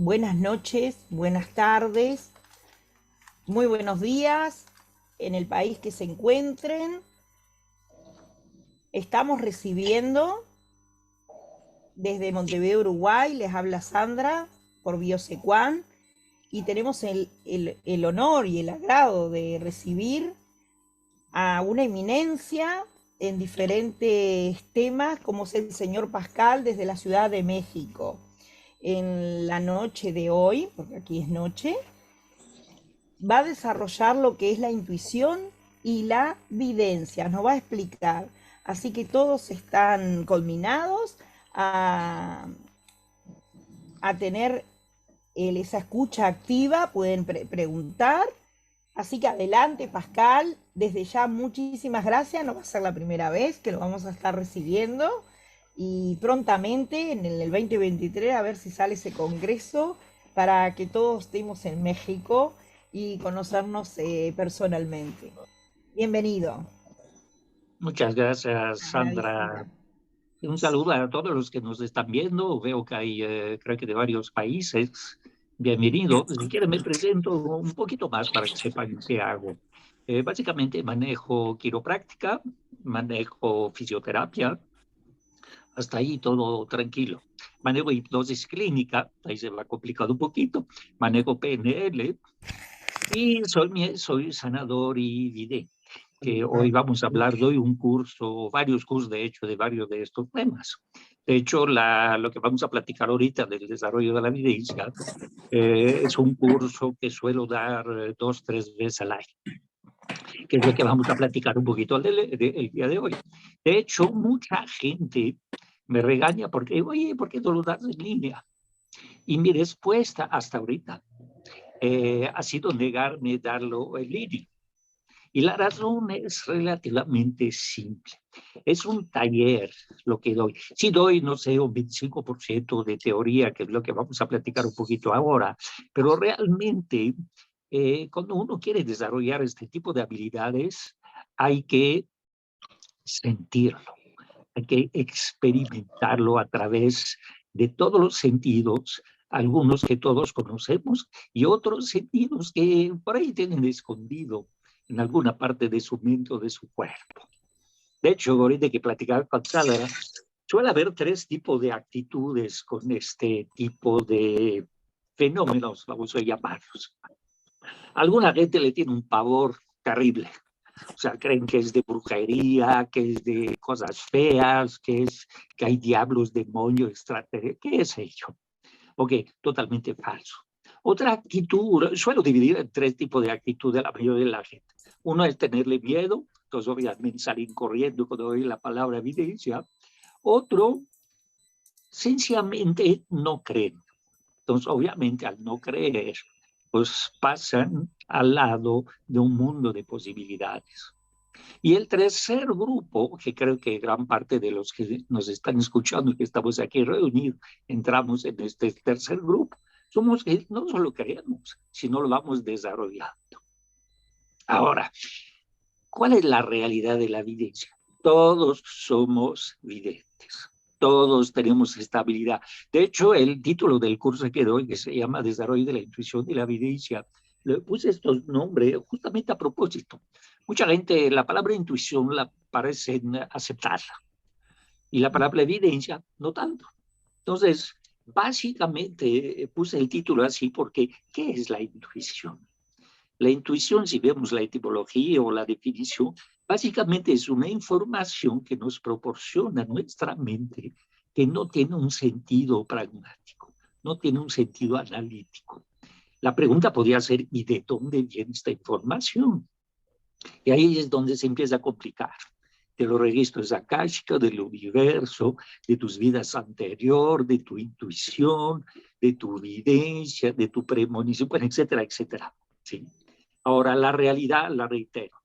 buenas noches, buenas tardes, muy buenos días en el país que se encuentren. Estamos recibiendo desde Montevideo, Uruguay, les habla Sandra por Biosecuan y tenemos el honor y el agrado de recibir a una eminencia en diferentes temas, como es el señor Pascal desde la Ciudad de México. En la noche de hoy, porque aquí es noche, va a desarrollar lo que es la intuición y la videncia, nos va a explicar. Así que todos están culminados a tener esa escucha activa, pueden preguntar. Así que adelante, Pascal. Desde ya, muchísimas gracias. No va a ser la primera vez que lo vamos a estar recibiendo. Y prontamente, en el 2023, a ver si sale ese congreso para que todos estemos en México y conocernos personalmente. Bienvenido. Muchas gracias, Sandra. Agradecida. Y un saludo a todos los que nos están viendo. Veo que hay, creo que de varios países. Bienvenido. Si quieren, me presento un poquito más para que sepan qué hago. Básicamente manejo quiropráctica, manejo fisioterapia, hasta ahí todo tranquilo. Manejo hipnosis clínica, ahí se va complicado un poquito. Manejo PNL y soy sanador y vidente, que hoy vamos a hablar. Doy un curso, varios cursos de hecho, de varios de estos temas. De hecho, lo que vamos a platicar ahorita del desarrollo de la evidencia es un curso que suelo dar 2, 3 veces al año, que es lo que vamos a platicar un poquito el día de hoy. De hecho, mucha gente me regaña porque, oye, ¿por qué no lo das en línea? Y mi respuesta hasta ahorita ha sido negarme darlo en línea. Y la razón es relativamente simple. Es un taller lo que doy. Sí doy, no sé, un 25% de teoría, que es lo que vamos a platicar un poquito ahora, pero realmente cuando uno quiere desarrollar este tipo de habilidades, hay que sentirlo, hay que experimentarlo a través de todos los sentidos, algunos que todos conocemos y otros sentidos que por ahí tienen escondido en alguna parte de su mente o de su cuerpo. De hecho, ahorita que platicaba con Sandra, suele haber 3 tipos de actitudes con este tipo de fenómenos, vamos a llamarlos. Alguna gente le tiene un pavor terrible. O sea, creen que es de brujería, que es de cosas feas, que hay diablos, demonios, extraterrestres, qué es ello. Ok, totalmente falso. Otra actitud, suelo dividir en 3 tipos de actitud de la mayoría de la gente. Uno es tenerle miedo, entonces obviamente salir corriendo cuando oye la palabra evidencia. Otro, sencillamente no creen. Entonces, obviamente, al no creer, pues pasan al lado de un mundo de posibilidades. Y el tercer grupo, que creo que gran parte de los que nos están escuchando y que estamos aquí reunidos, entramos en este tercer grupo, somos que no solo creemos, sino lo vamos desarrollando. Ahora, ¿cuál es la realidad de la evidencia? Todos somos videntes. Todos tenemos esta habilidad. De hecho, el título del curso que doy, que se llama Desarrollo de la Intuición y la Evidencia, le puse estos nombres justamente a propósito. Mucha gente, la palabra intuición la parecen aceptarla y la palabra evidencia no tanto. Entonces, básicamente puse el título así porque ¿qué es la intuición? La intuición, si vemos la etimología o la definición, básicamente es una información que nos proporciona nuestra mente que no tiene un sentido pragmático, no tiene un sentido analítico. La pregunta podría ser, ¿y de dónde viene esta información? Y ahí es donde se empieza a complicar. De los registros akáshicos, del universo, de tus vidas anteriores, de tu intuición, de tu evidencia, de tu premonición, bueno, etcétera, etcétera. ¿Sí? Ahora, la realidad, la reitero,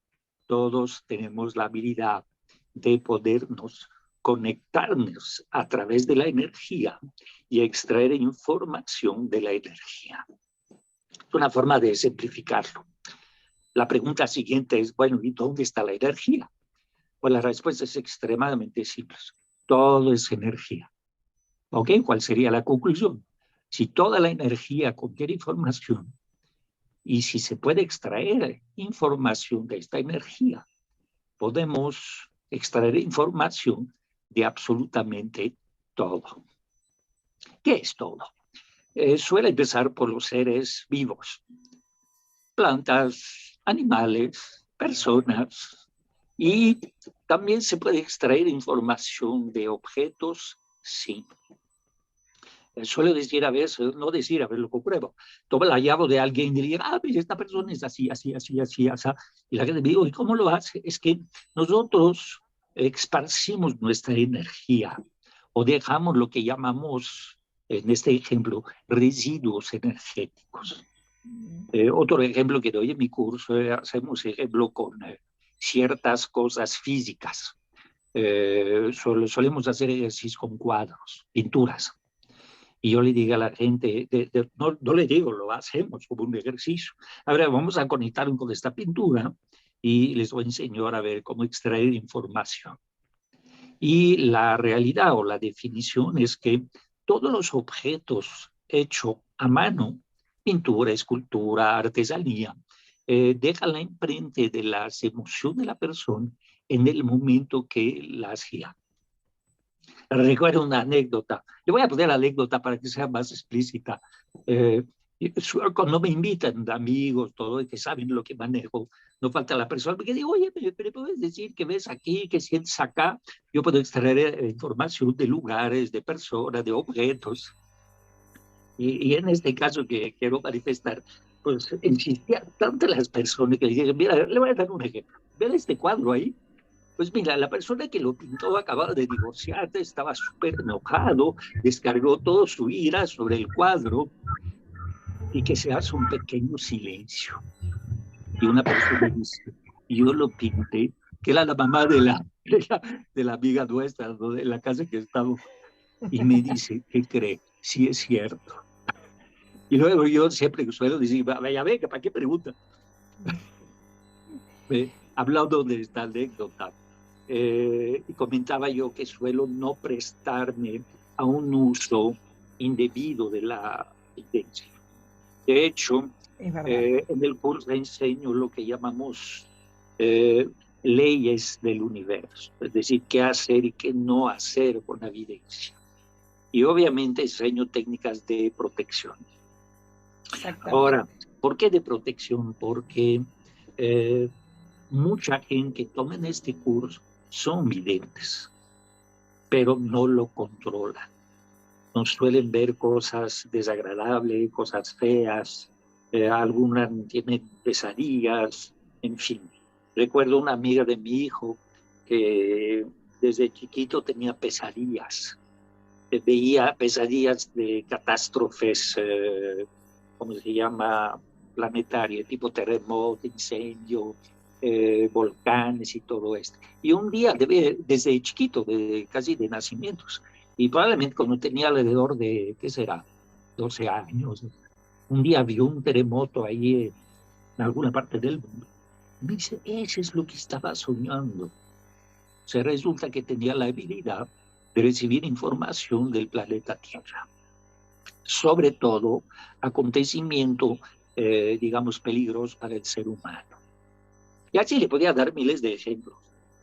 todos tenemos la habilidad de podernos conectarnos a través de la energía y extraer información de la energía. Es una forma de simplificarlo. La pregunta siguiente es, bueno, ¿y dónde está la energía? Pues la respuesta es extremadamente simple. Todo es energía. ¿Ok? ¿Cuál sería la conclusión? Si toda la energía contiene información y si se puede extraer información de esta energía, podemos extraer información de absolutamente todo. ¿Qué es todo? Suele empezar por los seres vivos, plantas, animales, personas, y también se puede extraer información de objetos, sí. Suelo decir a veces, no decir, a ver, lo compruebo. Toma la llave de alguien y le diga, pues esta persona es así, así, así, así, así. Y la gente me dice, ¿y cómo lo hace? Es que nosotros esparcimos nuestra energía o dejamos lo que llamamos, en este ejemplo, residuos energéticos. Otro ejemplo que doy en mi curso, hacemos ejemplo con ciertas cosas físicas. Solemos hacer ejercicios con cuadros, pinturas. Y yo le digo a la gente, no le digo, lo hacemos como un ejercicio. Ahora vamos a conectar con esta pintura y les voy a enseñar a ver cómo extraer información. Y la realidad o la definición es que todos los objetos hechos a mano, pintura, escultura, artesanía, dejan la imprenta de las emociones de la persona en el momento que la hacía. Recuerdo una anécdota. Le voy a poner la anécdota para que sea más explícita. Cuando me invitan amigos, todo, que saben lo que manejo, no falta la persona que digo, oye, pero puedes decir que ves aquí, que sientes acá. Yo puedo extraer información de lugares, de personas, de objetos. Y en este caso que quiero manifestar, pues insistía tanto las personas que le dije, mira, le voy a dar un ejemplo. Ven este cuadro ahí. Pues mira, la persona que lo pintó acababa de divorciarse, estaba súper enojado, descargó toda su ira sobre el cuadro y que se hace un pequeño silencio. Y una persona dice, yo lo pinté, que era la mamá de la amiga nuestra, ¿no? De la casa que estaba, y me dice, ¿qué cree? Sí es cierto. Y luego yo siempre suelo decir, vaya, venga, ¿para qué pregunta? Hablando de esta anécdota, y comentaba yo que suelo no prestarme a un uso indebido de la evidencia. De hecho, en el curso enseño lo que llamamos leyes del universo, es decir, qué hacer y qué no hacer con la evidencia. Y obviamente enseño técnicas de protección. Ahora, ¿por qué de protección? Porque mucha gente que toma en este curso son videntes, pero no lo controlan. No suelen ver cosas desagradables, cosas feas, algunas tienen pesadillas, en fin. Recuerdo una amiga de mi hijo que desde chiquito tenía pesadillas. Veía pesadillas de catástrofes, ¿cómo se llama? Planetarias, tipo terremoto, incendio, volcanes y todo esto. Y un día, desde chiquito, casi de nacimientos, y probablemente cuando tenía alrededor de, ¿qué será? 12 años, un día vio un terremoto ahí en alguna parte del mundo. Me dice, eso es lo que estaba soñando. O sea, resulta que tenía la habilidad de recibir información del planeta Tierra, sobre todo acontecimientos, digamos, peligrosos para el ser humano. Y así le podía dar miles de ejemplos,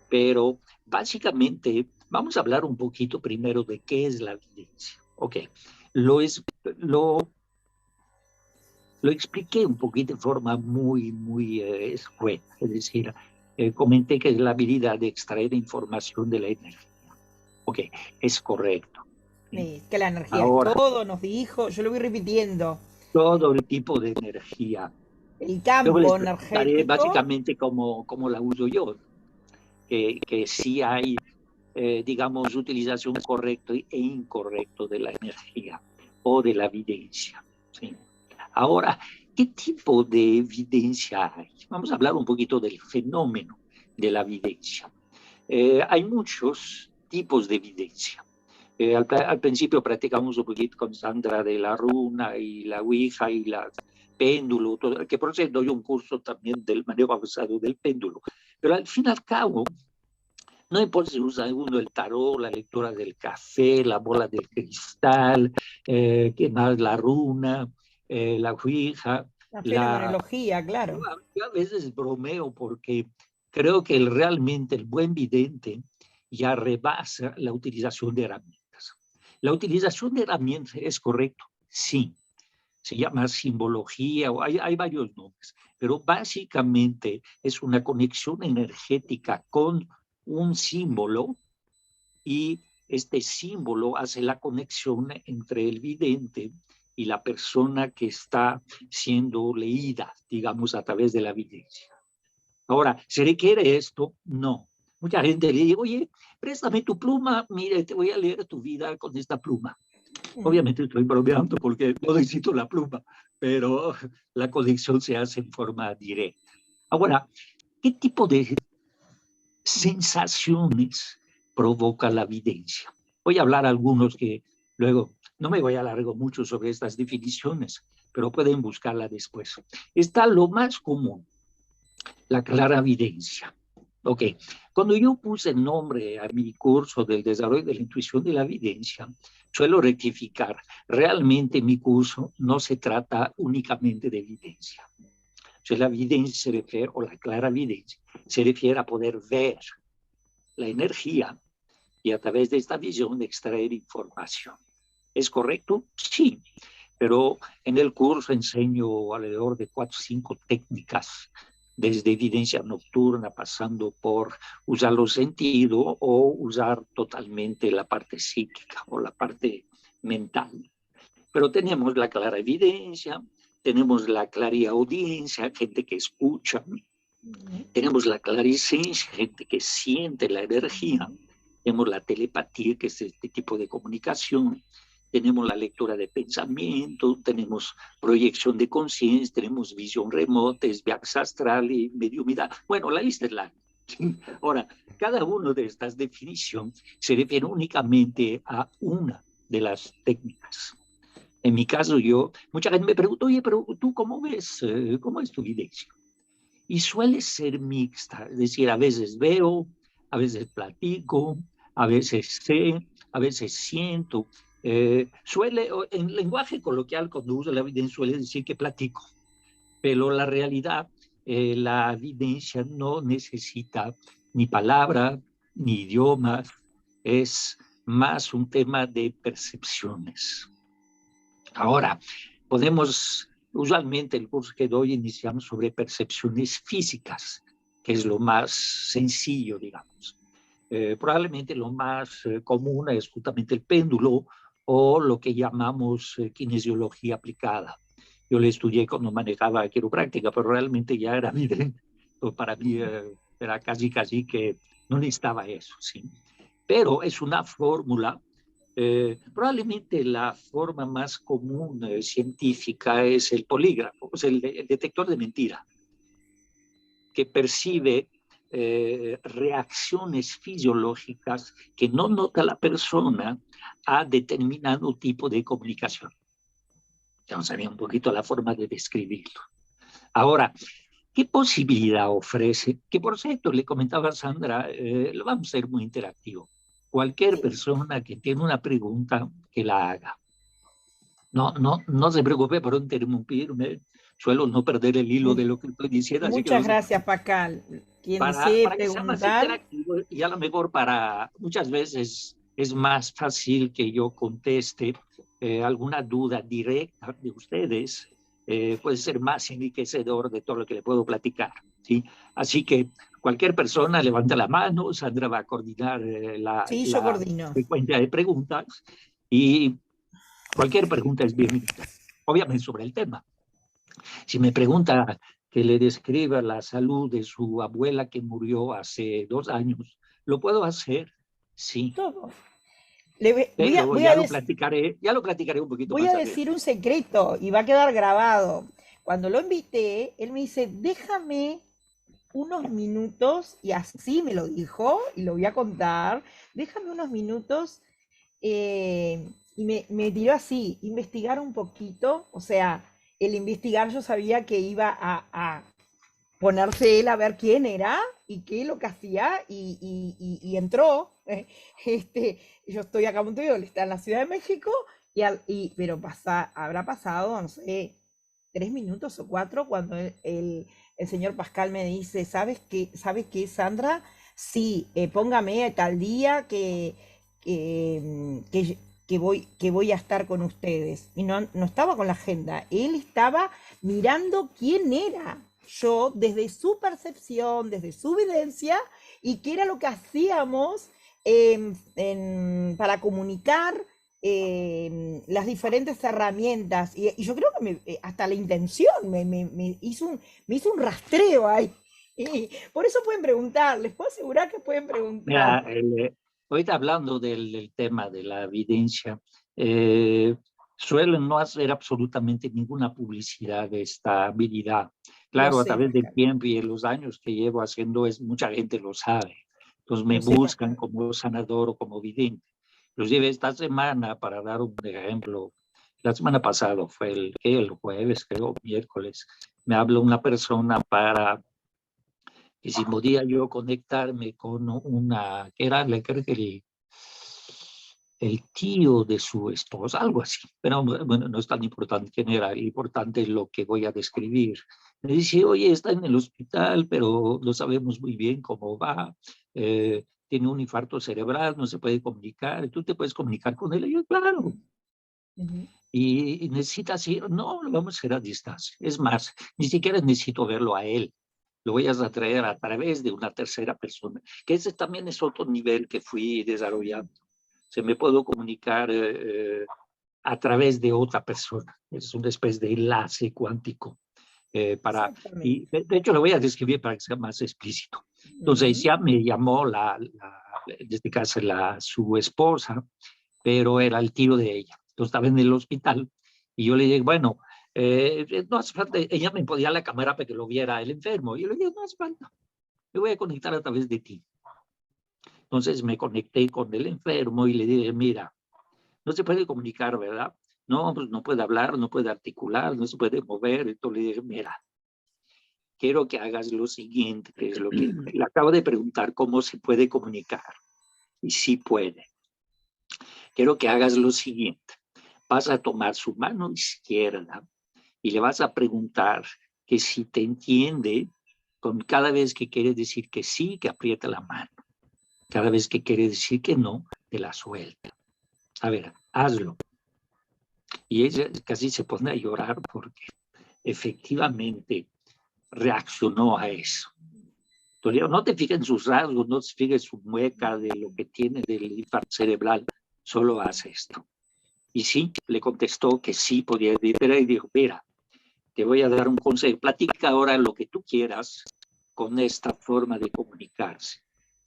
pero básicamente vamos a hablar un poquito primero de qué es la evidencia. Ok, lo, es, lo, lo expliqué un poquito de forma muy escueta, es decir, comenté que es la habilidad de extraer información de la energía. Ok, es correcto. Que la energía es Ahora, todo, nos dijo, yo lo voy repitiendo. todo el tipo de energía. El Luego les campo explicaré energético, básicamente cómo la uso yo, que sí hay, digamos, utilización correcta e incorrecta de la energía o de la evidencia. ¿Sí? Ahora, ¿qué tipo de evidencia hay? Vamos a hablar un poquito del fenómeno de la evidencia. Hay muchos tipos de evidencia. Al principio practicamos un poquito con Sandra de la runa y la ouija y la péndulo, todo, que por cierto doy un curso también del manejo avanzado del péndulo. Pero al fin y al cabo, No importa si usa uno el tarot, la lectura del café, la bola del cristal, ¿qué más? La runa, la ouija, La la... fenomenología, Yo claro. yo a veces bromeo porque creo que realmente el buen vidente ya rebasa la utilización de herramientas. La utilización de herramientas es correcto, sí, se llama simbología, o hay varios nombres, pero básicamente es una conexión energética con un símbolo y este símbolo hace la conexión entre el vidente y la persona que está siendo leída, digamos, a través de la videncia. Ahora, ¿se requiere esto? No. Mucha gente le dice, oye, préstame tu pluma, mire, te voy a leer tu vida con esta pluma. Mm. Obviamente estoy bromeando porque no necesito la pluma, pero la conexión se hace en forma directa. Ahora, ¿qué tipo de sensaciones provoca la evidencia? Voy a hablar algunos que luego, no me voy a alargar mucho sobre estas definiciones, pero pueden buscarla después. Está lo más común, la clara evidencia. Ok, cuando yo puse el nombre a mi curso del desarrollo de la intuición de la evidencia, suelo rectificar, realmente mi curso no se trata únicamente de evidencia. O sea, la evidencia se refiere, o la clara evidencia, se refiere a poder ver la energía y a través de esta visión extraer información. ¿Es correcto? Sí, pero en el curso enseño alrededor de 4 o 5 técnicas, desde evidencia nocturna, pasando por usar los sentidos o usar totalmente la parte psíquica o la parte mental. Pero tenemos la clara evidencia, tenemos la clariaudiencia, gente que escucha, tenemos la claricencia, gente que siente la energía, tenemos la telepatía, que es este tipo de comunicación, tenemos la lectura de pensamiento, tenemos proyección de conciencia, tenemos visión remota, viajes astral y mediumidad. Bueno, la lista es larga. Ahora, cada una de estas definiciones se refiere únicamente a una de las técnicas. En mi caso, mucha gente me pregunta, oye, pero tú cómo ves, cómo es tu evidencia? Y suele ser mixta, es decir, a veces veo, a veces platico, a veces sé, a veces siento. En lenguaje coloquial, cuando uso la evidencia, suele decir que platico, pero la realidad, la evidencia no necesita ni palabra, ni idiomas, es más un tema de percepciones. Ahora, usualmente el curso que doy iniciamos sobre percepciones físicas, que es lo más sencillo, digamos. Probablemente lo más común es justamente el péndulo o lo que llamamos kinesiología aplicada. Yo le estudié cuando manejaba quiropráctica, pero realmente ya era evidente. Para mí era casi que no necesitaba eso, ¿sí? Pero es una fórmula. Probablemente la forma más común científica es el polígrafo, es el detector de mentira, que percibe reacciones fisiológicas que no nota la persona a determinado tipo de comunicación. Ya nos sabía un poquito la forma de describirlo. Ahora, ¿qué posibilidad ofrece? Que por cierto, le comentaba a Sandra, lo vamos a hacer muy interactivo. Cualquier Sí. persona que tiene una pregunta, que la haga. No se preocupe por interrumpirme. Suelo no perder el hilo Mu- de lo que estoy diciendo, así que Muchas no se gracias, preocupe. Pascal. Quien desee Para que sea más preguntar, interactivo y a lo mejor muchas veces es más fácil que yo conteste alguna duda directa de ustedes, puede ser más enriquecedor de todo lo que le puedo platicar, ¿sí? Así que cualquier persona levanta la mano, Sandra va a coordinar sí, yo la coordino. secuencia de preguntas y cualquier pregunta es bienvenida, obviamente sobre el tema. Si me pregunta que le describa la salud de su abuela que murió hace 2 años, ¿lo puedo hacer? Sí, Todo. pero ya lo platicaré un poquito Voy más a adelante. decir un secreto y va a quedar grabado. Cuando lo invité, él me dice, déjame unos minutos, y así me lo dijo, y lo voy a contar, déjame unos minutos, y me tiró así, investigar un poquito, o sea, el investigar yo sabía que iba a ponerse él a ver quién era y qué es lo que hacía y entró. Yo estoy acá en Montevideo, él está en la Ciudad de México, pero habrá pasado, no sé, 3 minutos o 4 cuando el señor Pascal me dice, ¿sabes qué, Sandra? Sí, póngame tal día que, que, que voy a estar con ustedes. Y no estaba con la agenda, él estaba mirando quién era yo desde su percepción, desde su vivencia, y qué era lo que hacíamos para comunicar las diferentes herramientas. Y yo creo que hasta la intención me hizo un rastreo ahí. Y por eso pueden preguntar, les puedo asegurar que pueden preguntar. Mira, ahorita hablando del tema de la evidencia, eh, suelen no hacer absolutamente ninguna publicidad de esta habilidad. Lo Claro, a sé, través del Pascal, tiempo y de los años que llevo haciendo es, mucha gente lo sabe. Entonces me lo sé, buscan Pascal. como sanador o como vidente. Inclusive esta semana, para dar un ejemplo, la semana pasada fue el jueves, creo, miércoles, me habló una persona para que si podía yo conectarme con una, que era, creo que el tío de su esposa, algo así, pero bueno, no es tan importante quién era, lo importante es lo que voy a describir. Me dice, oye, está en el hospital, pero no sabemos muy bien cómo va, tiene un infarto cerebral, no se puede comunicar, ¿tú te puedes comunicar con él? Y yo, claro, Ujú. y necesitas ir, no, lo vamos a hacer a distancia. Es más, ni siquiera necesito verlo a él, lo voy a atraer a través de una tercera persona, que ese también es otro nivel que fui desarrollando. Se me puedo comunicar a través de otra persona, es una especie de enlace cuántico. Y Exactamente. de hecho lo voy a describir para que sea más explícito. Entonces Ujú. ya me llamó en este caso su esposa, pero era el tío de ella. Entonces estaba en el hospital y yo le dije, bueno, no hace falta, ella me ponía la cámara para que lo viera el enfermo. Y yo le dije, no hace falta, me voy a conectar a través de ti. Entonces me conecté con el enfermo y le dije, mira, no se puede comunicar, ¿verdad? No, pues no puede hablar, no puede articular, no se puede mover. Entonces le dije, mira, quiero que hagas lo siguiente, que es lo que le acabo de preguntar, cómo se puede comunicar. Y sí puede. Quiero que hagas lo siguiente. Vas a tomar su mano izquierda y le vas a preguntar que si te entiende con cada vez que quiere decir que sí, que aprieta la mano. Cada vez que quiere decir que no, te la suelta. A ver, hazlo. Y ella casi se pone a llorar porque efectivamente reaccionó a eso. Entonces, no te fijes en sus rasgos, no te fijes en su mueca de lo que tiene del infarto cerebral, solo hace esto. Y sí, le contestó que sí podía ir, pero y dijo, mira, te voy a dar un consejo, platica ahora lo que tú quieras con esta forma de comunicarse.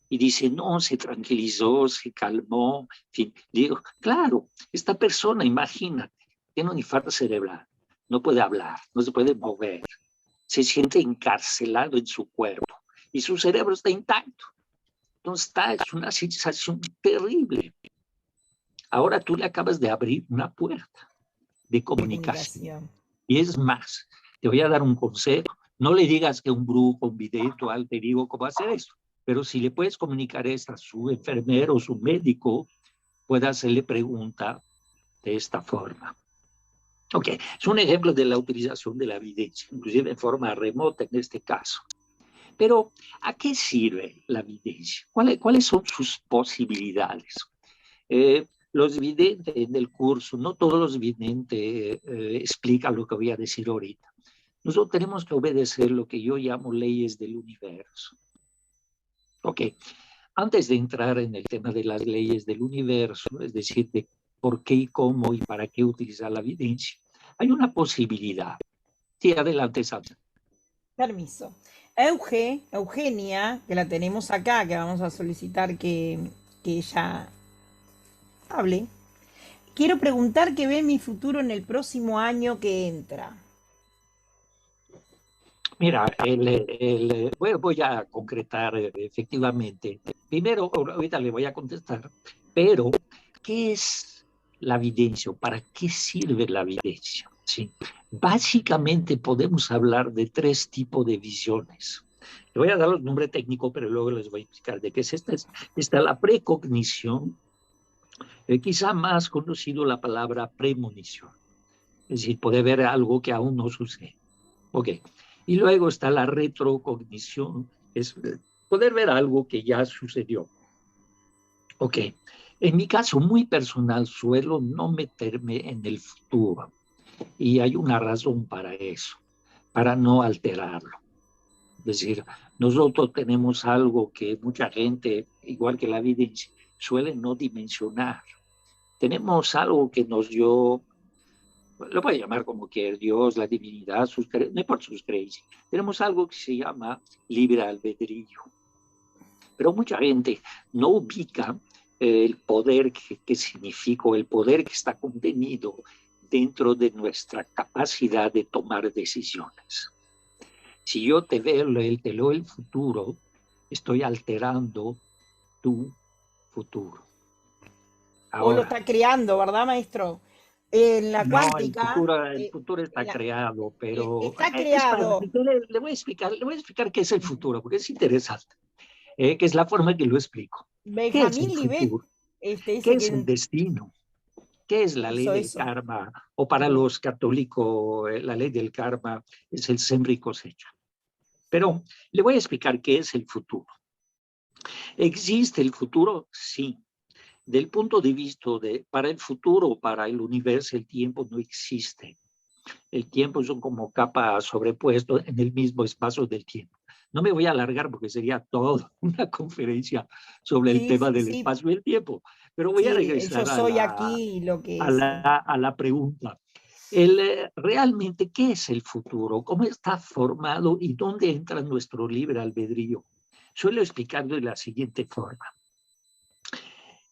Y dice, no, se tranquilizó, se calmó, en fin. Digo, claro, esta persona, imagínate, tiene un infarto cerebral, no puede hablar, no se puede mover, se siente encarcelado en su cuerpo y su cerebro está intacto. Entonces es una sensación terrible. Ahora tú le acabas de abrir una puerta de De comunicación. comunicación. Y es más, te voy a dar un consejo. No le digas que un brujo, un vidente o algo te digo cómo hacer eso. Pero si le puedes comunicar esto a su enfermero o su médico, puede hacerle pregunta de esta forma. Ok, es un ejemplo de la utilización de la evidencia, inclusive en forma remota en este caso. Pero, ¿a qué sirve la evidencia? ¿Cuáles son sus posibilidades? Los videntes en el curso, no todos los videntes explican lo que voy a decir ahorita. Nosotros tenemos que obedecer lo que yo llamo leyes del universo. Ok, antes de entrar en el tema de las leyes del universo, es decir, de por qué y cómo y para qué utilizar la evidencia, hay una posibilidad. Sí, adelante, Sandra. Permiso. Eugenia, que la tenemos acá, que vamos a solicitar que ella hable. Quiero preguntar qué ve mi futuro en el próximo año que entra. Mira, voy a concretar efectivamente. Primero, ahorita le voy a contestar, pero ¿qué es la evidencia? ¿Para qué sirve la evidencia? Sí. Básicamente podemos hablar de tres tipos de visiones. Le voy a dar los nombres técnicos, pero luego les voy a explicar de qué es esta. Está la precognición, quizá más conocido la palabra premonición, es decir, puede ver algo que aún no sucede. Ok. Y luego está la retrocognición, es poder ver algo que ya sucedió. Ok. En mi caso muy personal, suelo no meterme en el futuro. Y hay una razón para eso, para no alterarlo. Es decir, nosotros tenemos algo que mucha gente, igual que la vida, suele no dimensionar. Tenemos algo que nos dio, lo puede llamar como quiera, Dios, la divinidad, no importa sus creencias. Tenemos algo que se llama libre albedrío. Pero mucha gente no ubica el poder que significa, o el poder que está contenido dentro de nuestra capacidad de tomar decisiones. Si yo te leo el futuro, estoy alterando tu futuro. O lo Ahora, está creando, ¿verdad, maestro? En la no, cuántica, el futuro está en la- creado, pero está es para, creado. le voy a explicar qué es el futuro, porque es interesante, que es la forma que lo explico. ¿Qué es el Benjamín Libet futuro? ¿Qué dice es el que destino? ¿Qué es la ley del eso. karma? O para los católicos, la ley del karma es el sembra y cosecha. Pero le voy a explicar qué es el futuro. ¿Existe el futuro? Sí. Del punto de vista de, para el futuro, para el universo, el tiempo no existe. El tiempo son como capas sobrepuestos en el mismo espacio del tiempo. No me voy a alargar porque sería toda una conferencia sobre el Sí, tema sí, del sí, espacio y el tiempo, pero voy a sí, yo regresar soy aquí lo que es. a la pregunta. Realmente, ¿qué es el futuro? ¿Cómo está formado y dónde entra nuestro libre albedrío? Suelo explicarlo de la siguiente forma.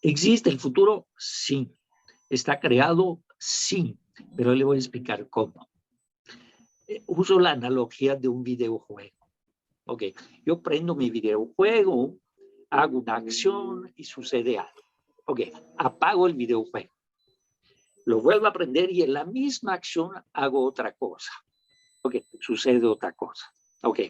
¿Existe el futuro? Sí. ¿Está creado? Sí. Pero le voy a explicar cómo. Uso la analogía de un videojuego. Ok, yo prendo mi videojuego, hago una acción y sucede algo. Ok, apago el videojuego. Lo vuelvo a prender y en la misma acción hago otra cosa. Ok, sucede otra cosa. Ok,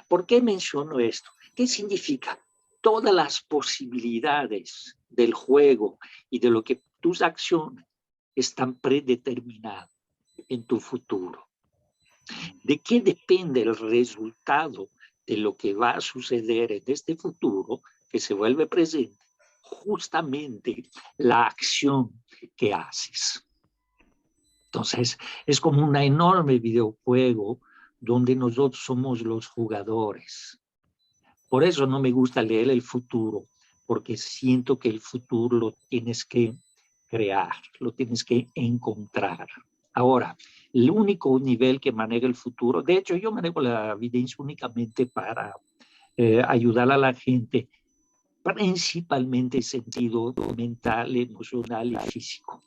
¿por qué menciono esto? ¿Qué significa? Todas las posibilidades del juego y de lo que tus acciones están predeterminadas en tu futuro. ¿De qué depende el resultado de lo que va a suceder en este futuro que se vuelve presente? Justamente la acción que haces. Entonces, es como un enorme videojuego donde nosotros somos los jugadores. Por eso no me gusta leer el futuro, porque siento que el futuro lo tienes que crear, lo tienes que encontrar. Ahora, el único nivel que maneja el futuro, de hecho yo manejo la evidencia únicamente para ayudar a la gente, principalmente en sentido mental, emocional y físico.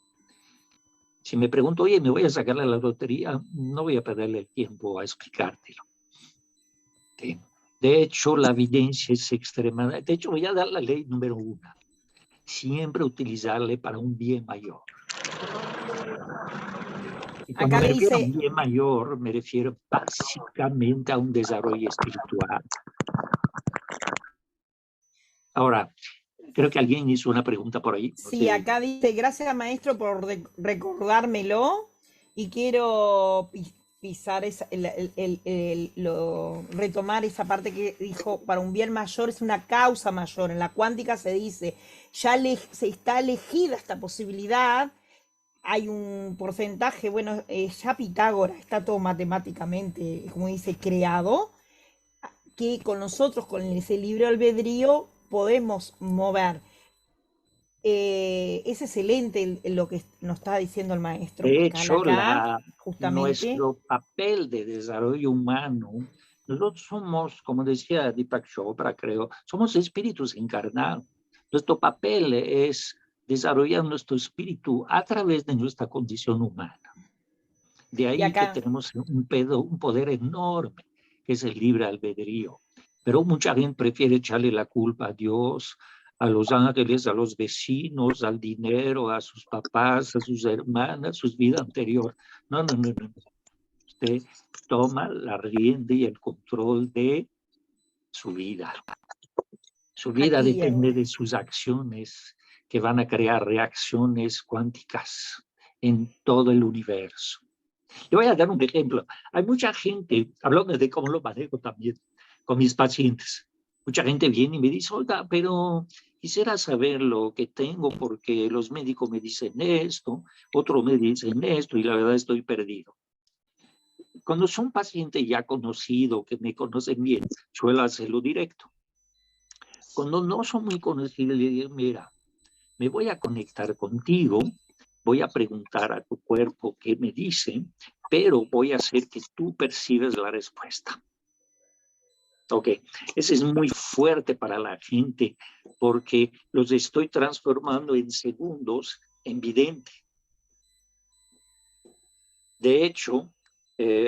Si me pregunto, oye, me voy a sacar la lotería, no voy a perderle el tiempo a explicártelo. ¿Sí? De hecho, la evidencia es extremada. De hecho, voy a dar la ley número 1. Siempre utilizarle para un bien mayor. Y cuando Acá me refiero a un dice, bien mayor, me refiero básicamente a un desarrollo espiritual. Ahora, creo que alguien hizo una pregunta por ahí. No sí, sé. acá dice, gracias maestro por recordármelo y quiero pisar esa, retomar esa parte que dijo, para un bien mayor es una causa mayor. En la cuántica se dice, se está elegida esta posibilidad, hay un porcentaje, bueno, ya Pitágoras está todo matemáticamente, como dice, creado, que con nosotros, con ese libre albedrío, podemos mover. Es excelente lo que nos está diciendo el maestro, De porque hecho, acá, justamente, nuestro papel de desarrollo humano, nosotros somos, como decía Deepak Chopra, creo, somos espíritus encarnados. Nuestro papel es desarrollar nuestro espíritu a través de nuestra condición humana. De y ahí que acá, tenemos un poder enorme, que es el libre albedrío. Pero mucha gente prefiere echarle la culpa a Dios, a los ángeles, a los vecinos, al dinero, a sus papás, a sus hermanas, su vida anterior. No, no, no, no. Usted toma la rienda y el control de su vida. Su vida Aquí y depende ahora. de sus acciones que van a crear reacciones cuánticas en todo el universo. Le voy a dar un ejemplo. Hay mucha gente, hablando de cómo lo manejo también con mis pacientes, mucha gente viene y me dice, oiga, pero quisiera saber lo que tengo porque los médicos me dicen esto, otros me dicen esto y la verdad estoy perdido. Cuando son pacientes ya conocidos, que me conocen bien, suelo hacerlo directo. Cuando no son muy conocidos, le digo, mira, me voy a conectar contigo, voy a preguntar a tu cuerpo qué me dice, pero voy a hacer que tú percibes la respuesta. Ok, ese es muy fuerte para la gente porque los estoy transformando en segundos en vidente. De hecho,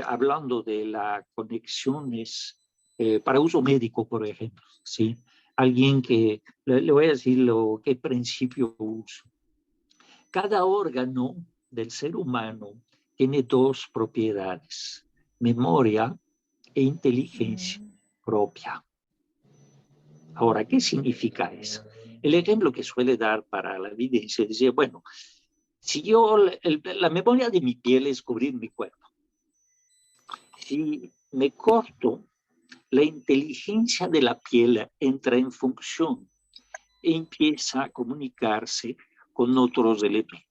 hablando de las conexiones para uso médico, por ejemplo, ¿sí? Alguien que, le voy a decir qué principio uso. Cada órgano del ser humano tiene dos propiedades, memoria e inteligencia propia. Ahora, ¿qué significa eso? El ejemplo que suele dar para la evidencia dice, bueno, si yo, la memoria de mi piel es cubrir mi cuerpo, si me corto, la inteligencia de la piel entra en función e empieza a comunicarse con otros elementos,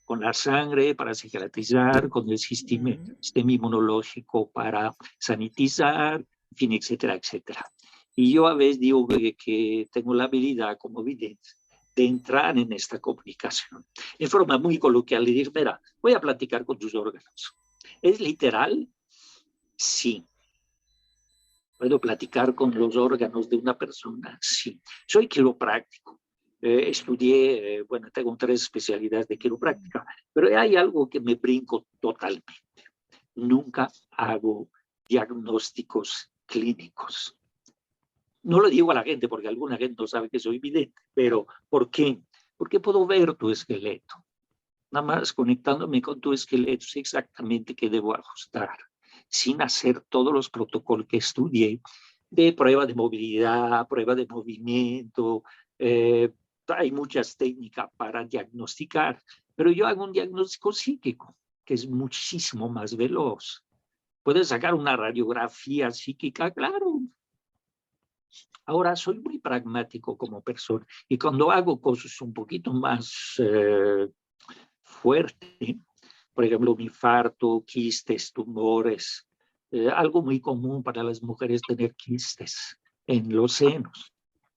con la sangre para cicatrizar, con el sistema inmunológico para sanitizar, en fin, etcétera, etcétera. Y yo a veces digo que tengo la habilidad como vidente de entrar en esta comunicación. En forma muy coloquial, de decir, mira, voy a platicar con tus órganos. ¿Es literal? Sí. ¿Puedo platicar con los órganos de una persona? Sí. Soy quiropráctico. Estudié, bueno, tengo 3 especialidades de quiropráctica, pero hay algo que me brinco totalmente. Nunca hago diagnósticos clínicos. No lo digo a la gente porque alguna gente no sabe que soy vidente, pero ¿por qué? Porque puedo ver tu esqueleto. Nada más conectándome con tu esqueleto, sé exactamente qué debo ajustar, sin hacer todos los protocolos que estudié de prueba de movilidad, prueba de movimiento. Hay muchas técnicas para diagnosticar, pero yo hago un diagnóstico psíquico, que es muchísimo más veloz. Puedes sacar una radiografía psíquica, claro. Ahora, soy muy pragmático como persona y cuando hago cosas un poquito más fuerte, por ejemplo, un infarto, quistes, tumores, algo muy común para las mujeres tener quistes en los senos.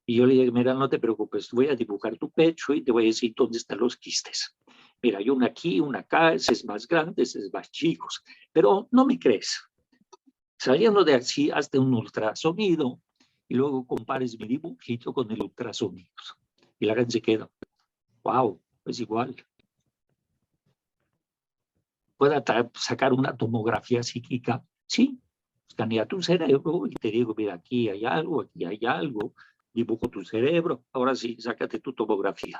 Y yo le digo, mira, no te preocupes, voy a dibujar tu pecho y te voy a decir dónde están los quistes. Mira, hay una aquí, una acá, ese es más grande, ese es más chico. Pero no me crees. Saliendo de así, hazte un ultrasonido y luego compares mi dibujito con el ultrasonido. Y la gente se queda, wow, es igual. Pueda sacar una tomografía psíquica, sí, escanea tu cerebro y te digo, mira, aquí hay algo, dibujo tu cerebro, ahora sí, sácate tu tomografía.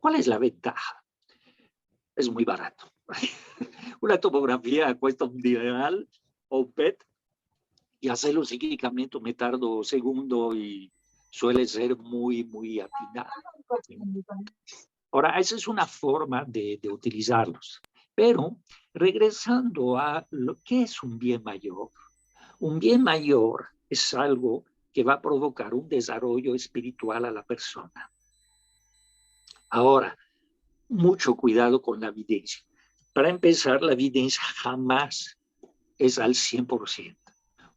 ¿Cuál es la ventaja? Es muy barato. Una tomografía cuesta un dineral o un PET y hacerlo psíquicamente me tardo segundo y suele ser muy, muy atinado. Ahora, esa es una forma de utilizarlos. Pero regresando a lo que es un bien mayor. Un bien mayor es algo que va a provocar un desarrollo espiritual a la persona. Ahora, mucho cuidado con la evidencia. Para empezar, la evidencia jamás es al 100%.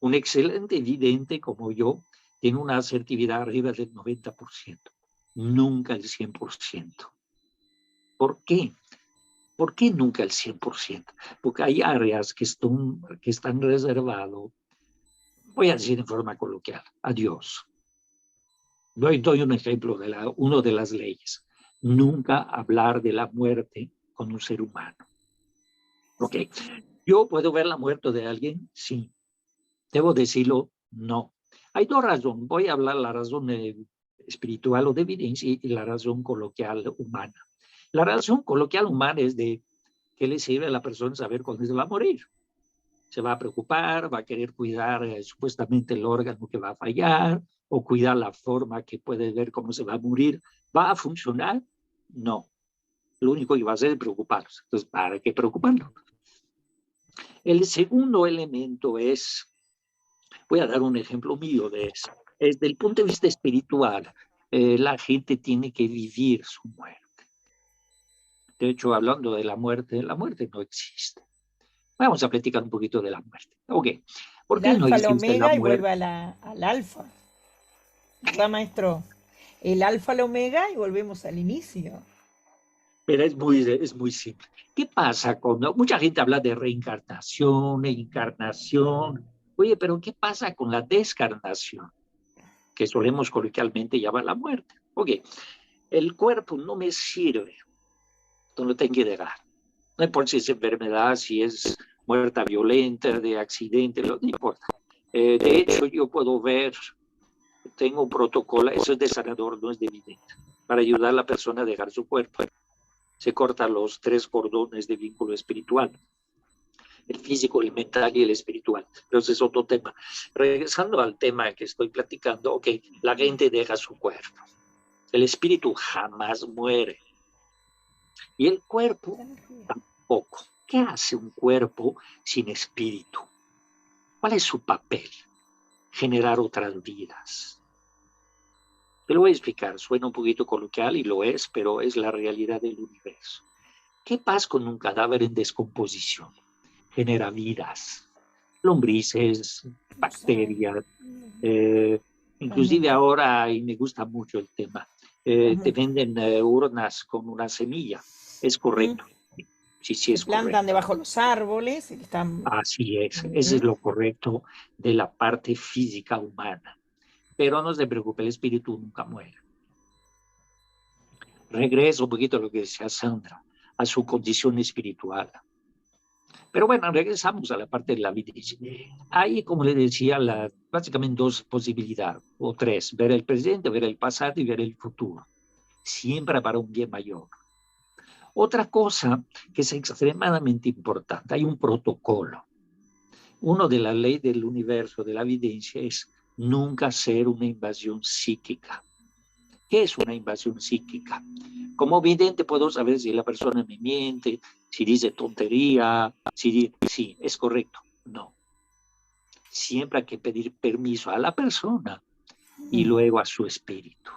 Un excelente evidente como yo tiene una asertividad arriba del 90%, nunca el 100%. ¿Por qué? ¿Por qué nunca el 100%? Porque hay áreas que están reservadas, voy a decir en forma coloquial, a Dios. Doy un ejemplo de una de las leyes. Nunca hablar de la muerte con un ser humano. ¿Ok? ¿Yo puedo ver la muerte de alguien? Sí. ¿Debo decirlo? No. Hay 2 razones. Voy a hablar la razón espiritual o de evidencia y la razón coloquial humana. La razón coloquial humana es de qué le sirve a la persona saber cuándo se va a morir. Se va a preocupar, va a querer cuidar supuestamente el órgano que va a fallar o cuidar la forma que puede ver cómo se va a morir. ¿Va a funcionar? No. Lo único que va a hacer es preocuparse. Entonces, ¿para qué preocuparlo? El segundo elemento es, voy a dar un ejemplo mío de eso. Desde el punto de vista espiritual, la gente tiene que vivir su muerte. De hecho, hablando de la muerte no existe. Vamos a platicar un poquito de la muerte. Ok, ¿por El qué no alfa, el existe la omega y vuelve muerte? al alfa. ¿Verdad, maestro? El alfa, el omega y volvemos al inicio. Pero es muy simple. ¿Qué pasa cuando mucha gente habla de reencarnación, encarnación? Oye, pero ¿qué pasa con la descarnación? Que solemos coloquialmente llamar la muerte. Ok, el cuerpo no me sirve, no lo tengo que dejar. No importa si es enfermedad, si es muerta violenta, de accidente, no importa. De hecho, yo puedo ver, tengo un protocolo, eso es de sanador, no es de vidente, para ayudar a la persona a dejar su cuerpo. Se cortan los 3 cordones de vínculo espiritual, el físico, el mental y el espiritual. Pero ese es otro tema. Regresando al tema que estoy platicando, ok, la gente deja su cuerpo. El espíritu jamás muere. Y el cuerpo tampoco. ¿Qué hace un cuerpo sin espíritu? ¿Cuál es su papel? Generar otras vidas. Te lo voy a explicar, suena un poquito coloquial y lo es, pero es la realidad del universo. ¿Qué pasa con un cadáver en descomposición? Genera vidas, lombrices, bacterias, eh, inclusive ahora, y me gusta mucho el tema, te venden urnas con una semilla. ¿Es correcto? Sí, sí Se es plantan correcto. debajo de los árboles. Están... Así es, ese es lo correcto de la parte física humana. Pero no se preocupe, el espíritu nunca muere. Regreso un poquito a lo que decía Sandra, a su condición espiritual. Pero bueno, regresamos a la parte de la vida. Hay, como le decía, básicamente 2 posibilidades, o 3, ver el presente, ver el pasado y ver el futuro, siempre para un bien mayor. Otra cosa que es extremadamente importante, hay un protocolo. Uno de la ley del universo, de la evidencia, es nunca hacer una invasión psíquica. ¿Qué es una invasión psíquica? Como vidente puedo saber si la persona me miente, si dice tontería, si sí, es correcto. No. Siempre hay que pedir permiso a la persona y luego a su espíritu.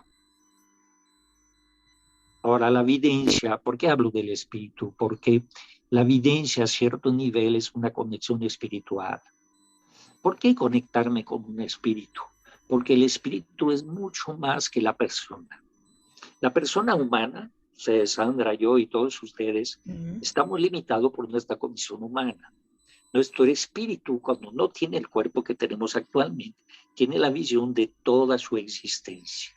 Ahora, la evidencia, ¿por qué hablo del espíritu? Porque la evidencia a cierto nivel es una conexión espiritual. ¿Por qué conectarme con un espíritu? Porque el espíritu es mucho más que la persona. La persona humana, Sandra, yo y todos ustedes, estamos limitados por nuestra condición humana. Nuestro espíritu, cuando no tiene el cuerpo que tenemos actualmente, tiene la visión de toda su existencia,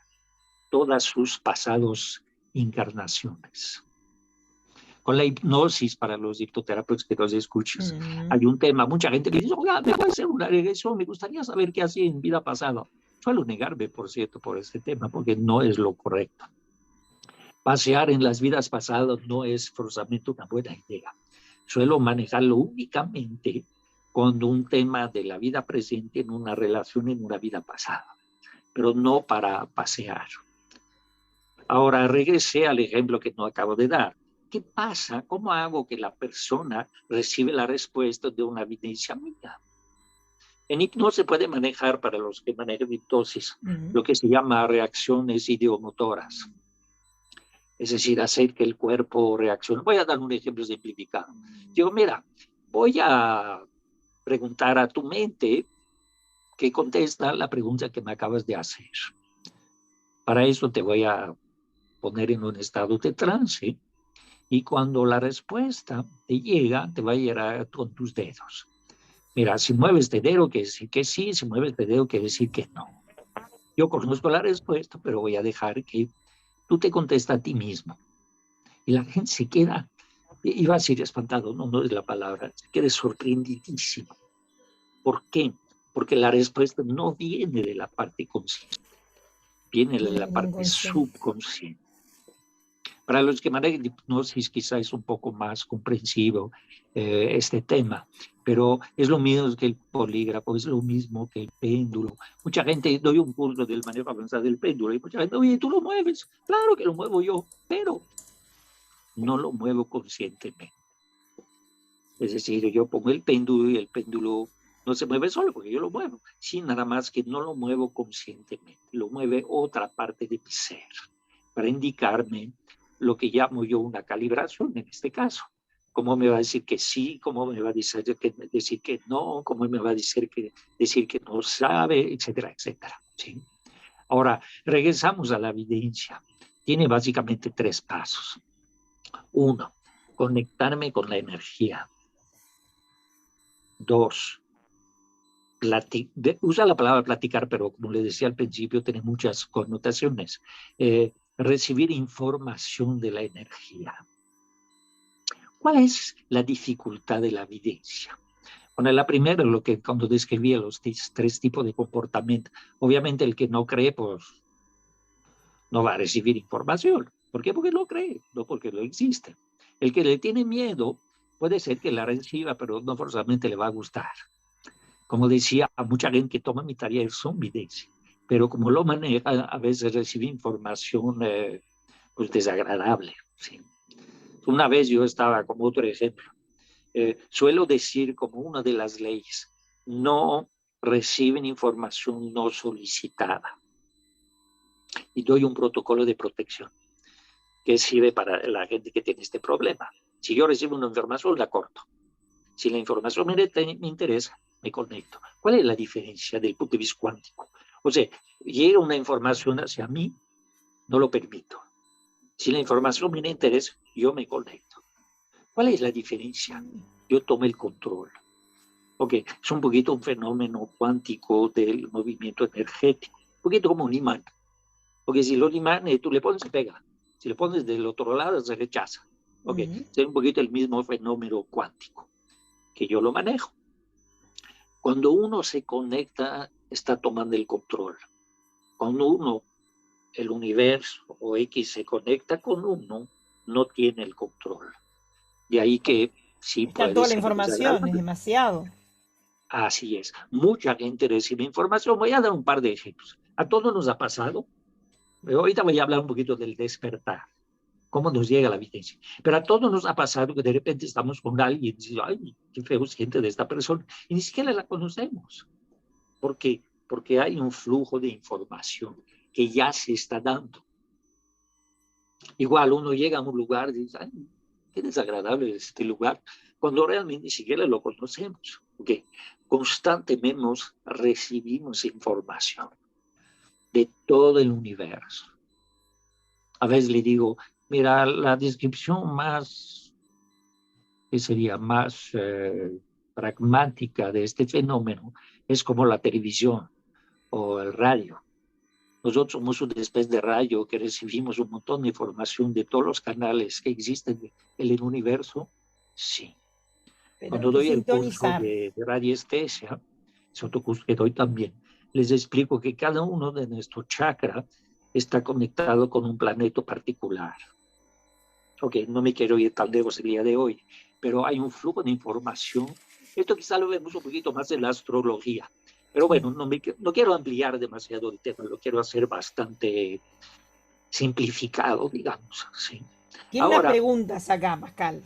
todas sus pasados encarnaciones. Con la hipnosis, para los hipnoterapeutas que nos escuchas, hay un tema, mucha gente que dice, oiga, me voy a hacer una regresión, me gustaría saber qué hacía en vida pasada. Suelo negarme, por cierto, por este tema, porque no es lo correcto. Pasear en las vidas pasadas no es forzosamente una buena idea. Suelo manejarlo únicamente con un tema de la vida presente en una relación en una vida pasada, pero no para pasear. Ahora regresé al ejemplo que no acabo de dar. ¿Qué pasa? ¿Cómo hago que la persona recibe la respuesta de una evidencia mía? En hipnosis se puede manejar, para los que manejan hipnosis, lo que se llama reacciones ideomotoras. Es decir, hacer que el cuerpo reaccione. Voy a dar un ejemplo simplificado. Digo, mira, voy a preguntar a tu mente que contesta la pregunta que me acabas de hacer. Para eso te voy a poner en un estado de trance y cuando la respuesta te llega, te va a llegar con tus dedos. Mira, si mueves este dedo, quiere decir que sí, si mueves este dedo, quiere decir que no. Yo conozco la respuesta, pero voy a dejar que tú te contestes a ti mismo. Y la gente se queda, iba a decir espantado, no, no es la palabra, se queda sorprendidísimo. ¿Por qué? Porque la respuesta no viene de la parte consciente, viene Viene la en el parte inconsciente. subconsciente. Para los que manejan hipnosis quizás es un poco más comprensivo este tema, pero es lo mismo que el polígrafo, es lo mismo que el péndulo. Mucha gente, doy un curso del manejo avanzado del péndulo y mucha gente, oye, ¿tú lo mueves? Claro que lo muevo yo, pero no lo muevo conscientemente. Es decir, yo pongo el péndulo y el péndulo no se mueve solo porque yo lo muevo, sí, nada más que no lo muevo conscientemente, lo mueve otra parte de mi ser para indicarme lo que llamo yo una calibración en este caso. ¿Cómo me va a decir que sí? ¿Cómo me va a decir que no? ¿Cómo me va a decir que no sabe? Etcétera, etcétera. ¿Sí? Ahora, regresamos a la evidencia. Tiene básicamente 3 pasos. 1, conectarme con la energía. 2, usa la palabra platicar, pero como le decía al principio, tiene muchas connotaciones. Recibir información de la energía. ¿Cuál es la dificultad de la evidencia? Bueno, la primera, lo que cuando describía los 3 tipos de comportamiento, obviamente el que no cree, pues no va a recibir información. ¿Por qué? Porque no cree, no porque no existe. El que le tiene miedo puede ser que la reciba, pero no forzosamente le va a gustar. Como decía, a mucha gente que toma mi taller son videntes, pero como lo maneja, a veces recibe información pues desagradable. ¿Sí? Una vez yo estaba, como otro ejemplo, suelo decir como una de las leyes, no reciben información no solicitada. Y doy un protocolo de protección que sirve para la gente que tiene este problema. Si yo recibo una información, la corto. Si la información me interesa, me conecto. ¿Cuál es la diferencia del punto de vista cuántico? O sea, llega una información hacia mí, no lo permito. Si la información me interesa, yo me conecto. ¿Cuál es la diferencia? Yo tomo el control. Ok, es un poquito un fenómeno cuántico del movimiento energético, un poquito como un imán. Porque si los imanes tú le pones, se pega. Si le pones del otro lado, se rechaza. Ok, es un poquito el mismo fenómeno cuántico, que yo lo manejo. Cuando uno se conecta, está tomando el control. Cuando uno, el universo o X se conecta con uno, no tiene el control. De ahí que sí Está puede toda la ser información, es desagradable. demasiado. Así es. Mucha gente recibe información. Voy a dar un par de ejemplos. A todos nos ha pasado. Ahorita voy a hablar un poquito del despertar, cómo nos llega la evidencia. Pero a todos nos ha pasado que de repente estamos con alguien y decimos, ay, qué feo siente de esta persona. Y ni siquiera la conocemos. ¿Por qué? Porque hay un flujo de información que ya se está dando. Igual uno llega a un lugar y dice, ay, qué desagradable es este lugar, cuando realmente ni siquiera lo conocemos. Porque constantemente recibimos información de todo el universo. A veces le digo, mira, la descripción más, ¿qué sería? Más pragmática de este fenómeno es como la televisión o el radio. Nosotros somos una especie de rayo que recibimos un montón de información de todos los canales que existen en el universo. Sí. Pero hay Cuando que doy el curso sintonizar. de radiestesia, es otro curso que doy también, les explico que cada uno de nuestros chakras está conectado con un planeta particular. Ok, no me quiero ir tan lejos el día de hoy, pero hay un flujo de información. Esto quizá lo vemos un poquito más en la astrología, pero Sí. bueno, no quiero ampliar demasiado el tema, lo quiero hacer bastante simplificado, digamos. ¿Sí? Tiene unas Ahora, preguntas acá, Pascal.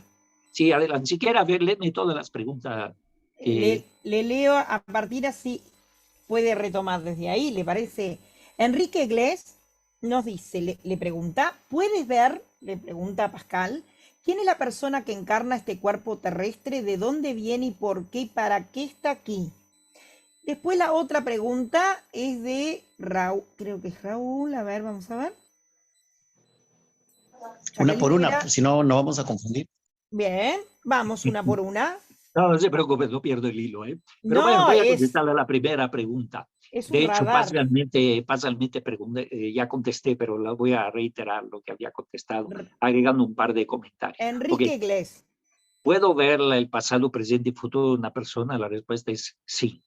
sí, adelante, si quiere, a ver, léeme todas las preguntas que... Le leo a partir así, puede retomar desde ahí, ¿le parece? Enrique Glés nos dice, le pregunta, ¿puedes ver, le pregunta a Pascal, quién es la persona que encarna este cuerpo terrestre, de dónde viene y por qué y para qué está aquí? Después la otra pregunta es de Raúl, creo que es Raúl, a ver, vamos a ver. Una por Jacqueline una, era, si no, no vamos a confundir. bien, vamos una por una. No, no se preocupe, no pierdo el hilo, ¿eh? Pero bueno, No, voy a contestarle a la primera pregunta. es un De hecho, radar. parcialmente pregunté, ya contesté, pero la voy a reiterar lo que había contestado, agregando un par de comentarios. Ok, Enrique Glés. ¿puedo ver el pasado, presente y futuro de una persona? La respuesta es sí.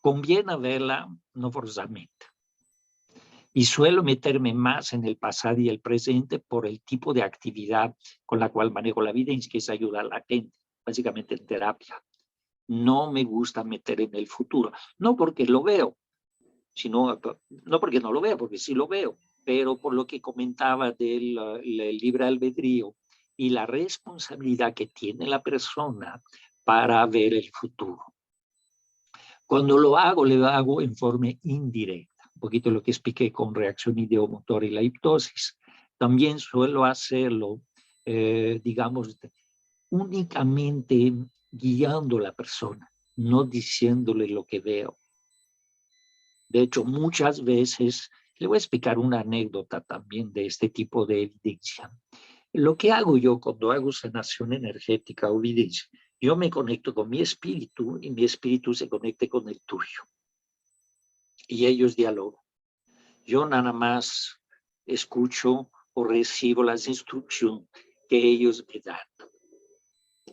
Conviene verla, no forzosamente. Y suelo meterme más en el pasado y el presente por el tipo de actividad con la cual manejo la evidencia, que es ayudar a la gente, básicamente en terapia. No me gusta meter en el futuro, no porque lo veo, sino, no porque no lo veo, porque sí lo veo, pero por lo que comentaba del libre albedrío y la responsabilidad que tiene la persona para ver el futuro. Cuando lo hago en forma indirecta, un poquito lo que expliqué con reacción ideomotora y la hipnosis. También suelo hacerlo, digamos, únicamente guiando a la persona, no diciéndole lo que veo. De hecho, muchas veces, le voy a explicar una anécdota también de este tipo de evidencia. Lo que hago yo cuando hago sanación energética o evidencia, yo me conecto con mi espíritu y mi espíritu se conecta con el tuyo. Y ellos dialogan. Yo nada más escucho o recibo las instrucciones que ellos me dan.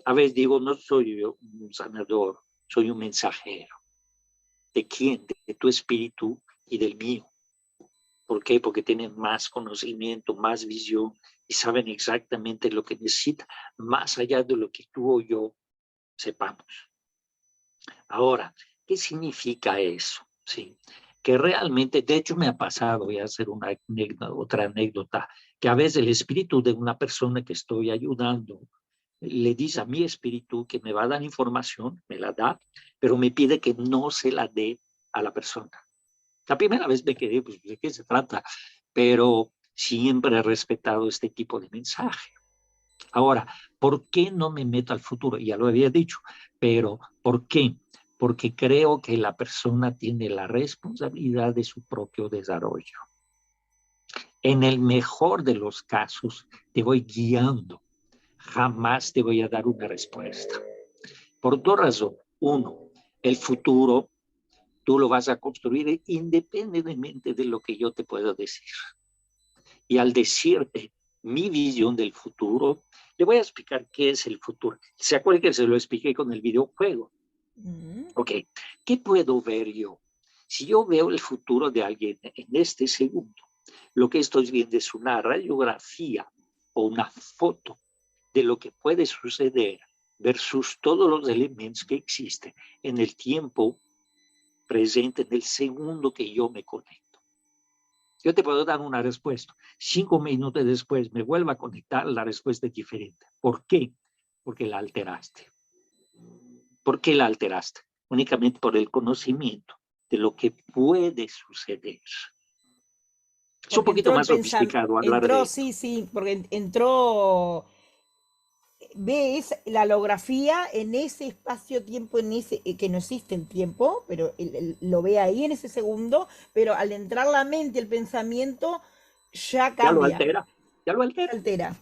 A veces digo, no soy yo un sanador, soy un mensajero. ¿De quién? De tu espíritu y del mío. ¿Por qué? Porque tienen más conocimiento, más visión y saben exactamente lo que necesitan, más allá de lo que tú o yo sepamos. Ahora, ¿qué significa eso? Sí, que realmente, de hecho me ha pasado, voy a hacer otra anécdota, que a veces el espíritu de una persona que estoy ayudando le dice a mi espíritu que me va a dar información, me la da, pero me pide que no se la dé a la persona. La primera vez me quedé, pues, ¿de qué se trata? Pero siempre he respetado este tipo de mensaje. Ahora, ¿por qué no me meto al futuro? Ya lo había dicho, pero ¿por qué? Porque creo que la persona tiene la responsabilidad de su propio desarrollo. En el mejor de los casos, te voy guiando. Jamás te voy a dar una respuesta. Por dos razones. Uno, el futuro tú lo vas a construir independientemente de lo que yo te pueda decir. Y al decirte mi visión del futuro, le voy a explicar qué es el futuro. ¿Se acuerdan que se lo expliqué con el videojuego? Ok, ¿qué puedo ver yo? Si yo veo el futuro de alguien en este segundo, lo que estoy viendo es una radiografía o una foto de lo que puede suceder versus todos los elementos que existen en el tiempo presente, en el segundo que yo me conecto. Yo te puedo dar una respuesta. 5 minutos después me vuelvo a conectar, la respuesta es diferente. ¿Por qué? Porque la alteraste. ¿Por qué la alteraste? Únicamente por el conocimiento de lo que puede suceder. Es un Porque poquito entró el más pensamiento, sofisticado hablar de entró, esto. sí, sí, porque entró, ves la holografía en ese espacio-tiempo, en ese, que no existe el tiempo, pero lo ve ahí en ese segundo, pero al entrar la mente, el pensamiento ya Ya lo cambia, altera, ya lo se altera. altera.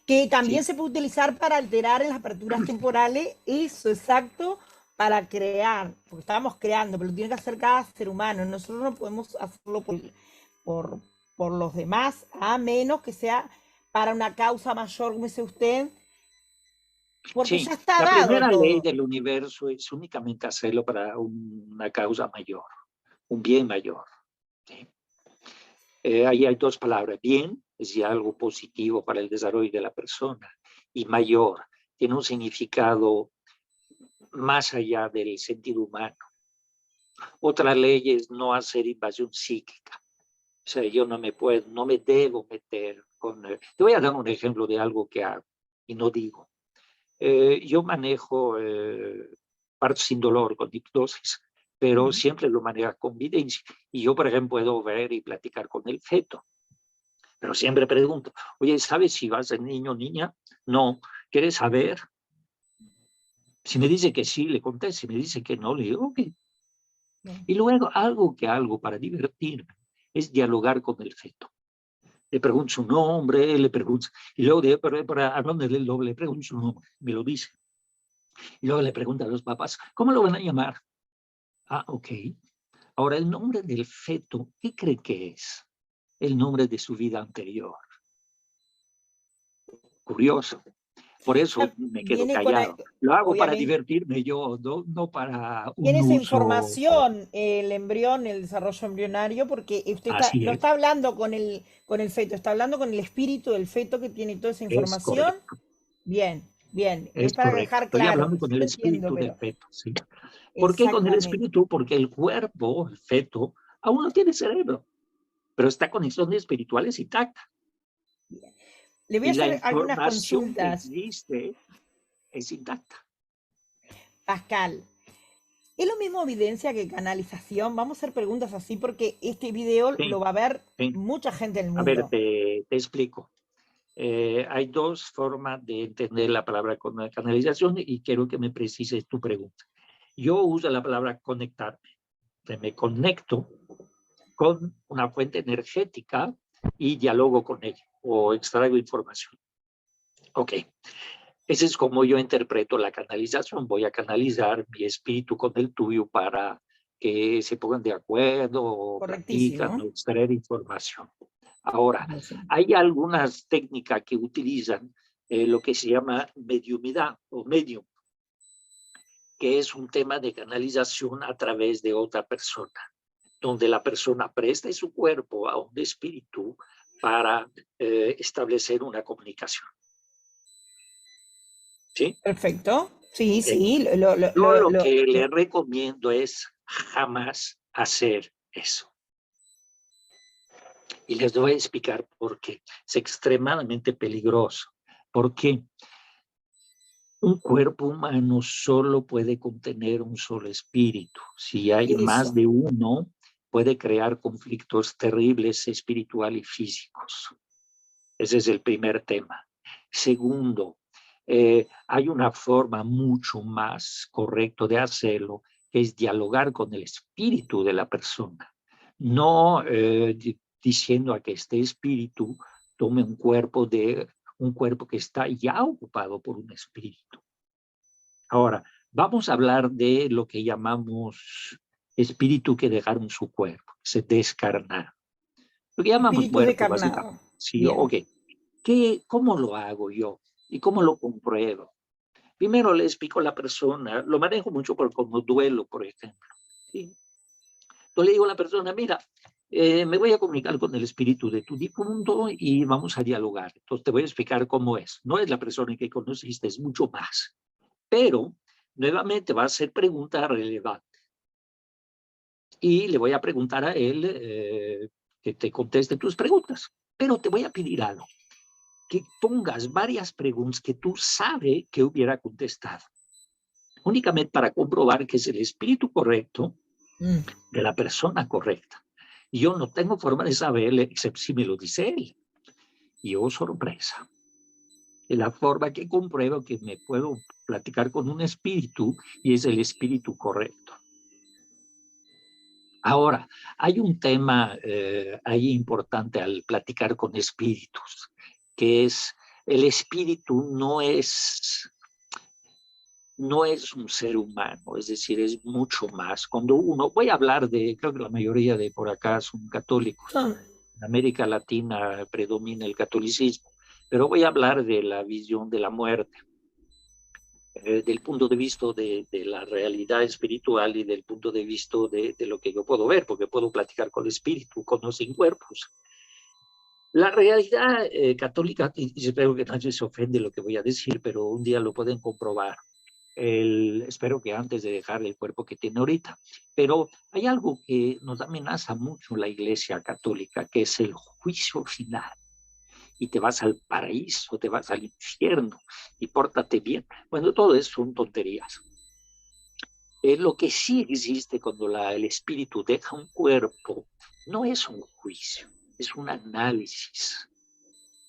Que también Sí, se puede utilizar para alterar en las aperturas temporales, eso exacto, para crear, porque estábamos creando, pero lo tiene que hacer cada ser humano. Nosotros no podemos hacerlo por, por los demás, a menos que sea para una causa mayor, como dice usted, porque sí. ya está La dado primera ley todo. del universo es únicamente hacerlo para una causa mayor, un bien mayor. ¿Sí? Ahí hay dos palabras. Bien es ya algo positivo para el desarrollo de la persona. Y mayor tiene un significado más allá del sentido humano. Otra ley es no hacer invasión psíquica. O sea, yo no me puedo, no me debo meter con... te voy a dar un ejemplo de algo que hago y no digo. Yo manejo parto sin dolor con hipnosis, pero Ujú. siempre lo manejo con evidencia. Y yo, por ejemplo, puedo ver y platicar con el feto. Pero siempre pregunto, oye, ¿sabes si vas a niño o niña? No. ¿Quieres saber? Si me dice que sí, le contesto. Si me dice que no, le digo, ok. Bien. Y luego algo que hago para divertirme es dialogar con el feto. Le pregunto su nombre, le pregunto, y luego para dónde le pregunto su nombre, me lo dice. Y luego le pregunto a los papás, ¿cómo lo van a llamar? Ah, ok. Ahora, el nombre del feto, ¿qué cree que es? El nombre de su vida anterior. Curioso. Por eso Ya me quedo viene con, callado. Lo hago para obviamente, divertirme yo, no para un tiene esa uso. información el embrión, el desarrollo embrionario, porque usted Así no es, está hablando con el feto, está hablando con el espíritu del feto que tiene toda esa es información. correcto, Bien, bien, es es para correcto. dejar Estoy claro, hablando con sí el lo entiendo, espíritu del pero feto, ¿sí? ¿Por qué con el exactamente. espíritu? Porque el cuerpo, el feto, aún no tiene cerebro, pero esta conexión espiritual es intacta. Le voy a Y la hacer algunas información que consultas, existe es intacta. Pascal. ¿Es lo mismo evidencia que canalización? Vamos a hacer preguntas así porque este video Sí, lo va a ver sí. mucha gente del A ver, mundo. te explico. Hay dos formas de entender la palabra canalización y quiero que me precises tu pregunta. Yo uso la palabra conectarme. Me conecto con una fuente energética y dialogo con ella o extraigo información. Ok, ese es como yo interpreto la canalización. Voy a canalizar mi espíritu con el tuyo para que se pongan de acuerdo o platican Correctísimo. o extraer información. Ahora, hay algunas técnicas que utilizan lo que se llama mediumidad o medium, que es un tema de canalización a través de otra persona, donde la persona presta su cuerpo a un espíritu para establecer una comunicación. ¿Sí? Perfecto. Sí, Ok. sí, Yo lo que le recomiendo es jamás hacer eso. Y les voy a explicar por qué. Es extremadamente peligroso. ¿Por qué? Un cuerpo humano solo puede contener un solo espíritu. Si hay más eso. de uno, puede crear conflictos terribles espirituales y físicos. Ese es el primer tema. Segundo, hay una forma mucho más correcta de hacerlo, que es dialogar con el espíritu de la persona, no diciendo a que este espíritu tome un cuerpo que está ya ocupado por un espíritu. Ahora, vamos a hablar de lo que llamamos espíritu que dejaron su cuerpo, se descarnaron. Lo que llamamos Espíritus de muerto, básicamente. carnado. Sí, Bien. ok. ¿Cómo lo hago yo? ¿Y cómo lo compruebo? Primero le explico a la persona, lo manejo mucho como duelo, por ejemplo. ¿Sí? Yo le digo a la persona, mira, me voy a comunicar con el espíritu de tu difunto y vamos a dialogar. Entonces te voy a explicar cómo es. No es la persona que conociste, es mucho más. Pero nuevamente va a ser pregunta relevante. Y le voy a preguntar a él que te conteste tus preguntas. Pero te voy a pedir algo, que pongas varias preguntas que tú sabes que hubiera contestado, únicamente para comprobar que es el espíritu correcto Mm. de la persona correcta. Y yo no tengo forma de saberle, excepto si me lo dice él. Y oh, sorpresa. Es la forma que compruebo que me puedo platicar con un espíritu y es el espíritu correcto. Ahora, hay un tema ahí importante al platicar con espíritus, que es el espíritu no es un ser humano, es decir, es mucho más. Cuando uno, voy a hablar de, creo que la mayoría de por acá son católicos, Ah, en América Latina predomina el catolicismo, pero voy a hablar de la visión de la muerte, del punto de vista de la realidad espiritual y del punto de vista de lo que yo puedo ver, porque puedo platicar con el espíritu, con los sin cuerpos. La realidad católica, y espero que nadie se ofende lo que voy a decir, pero un día lo pueden comprobar. Espero que antes de dejar el cuerpo que tiene ahorita. Pero hay algo que nos amenaza mucho la Iglesia Católica, que es el juicio final. Y te vas al paraíso, te vas al infierno y pórtate bien. Bueno, todo eso son tonterías. Lo que sí existe cuando el espíritu deja un cuerpo no es un juicio, es un análisis.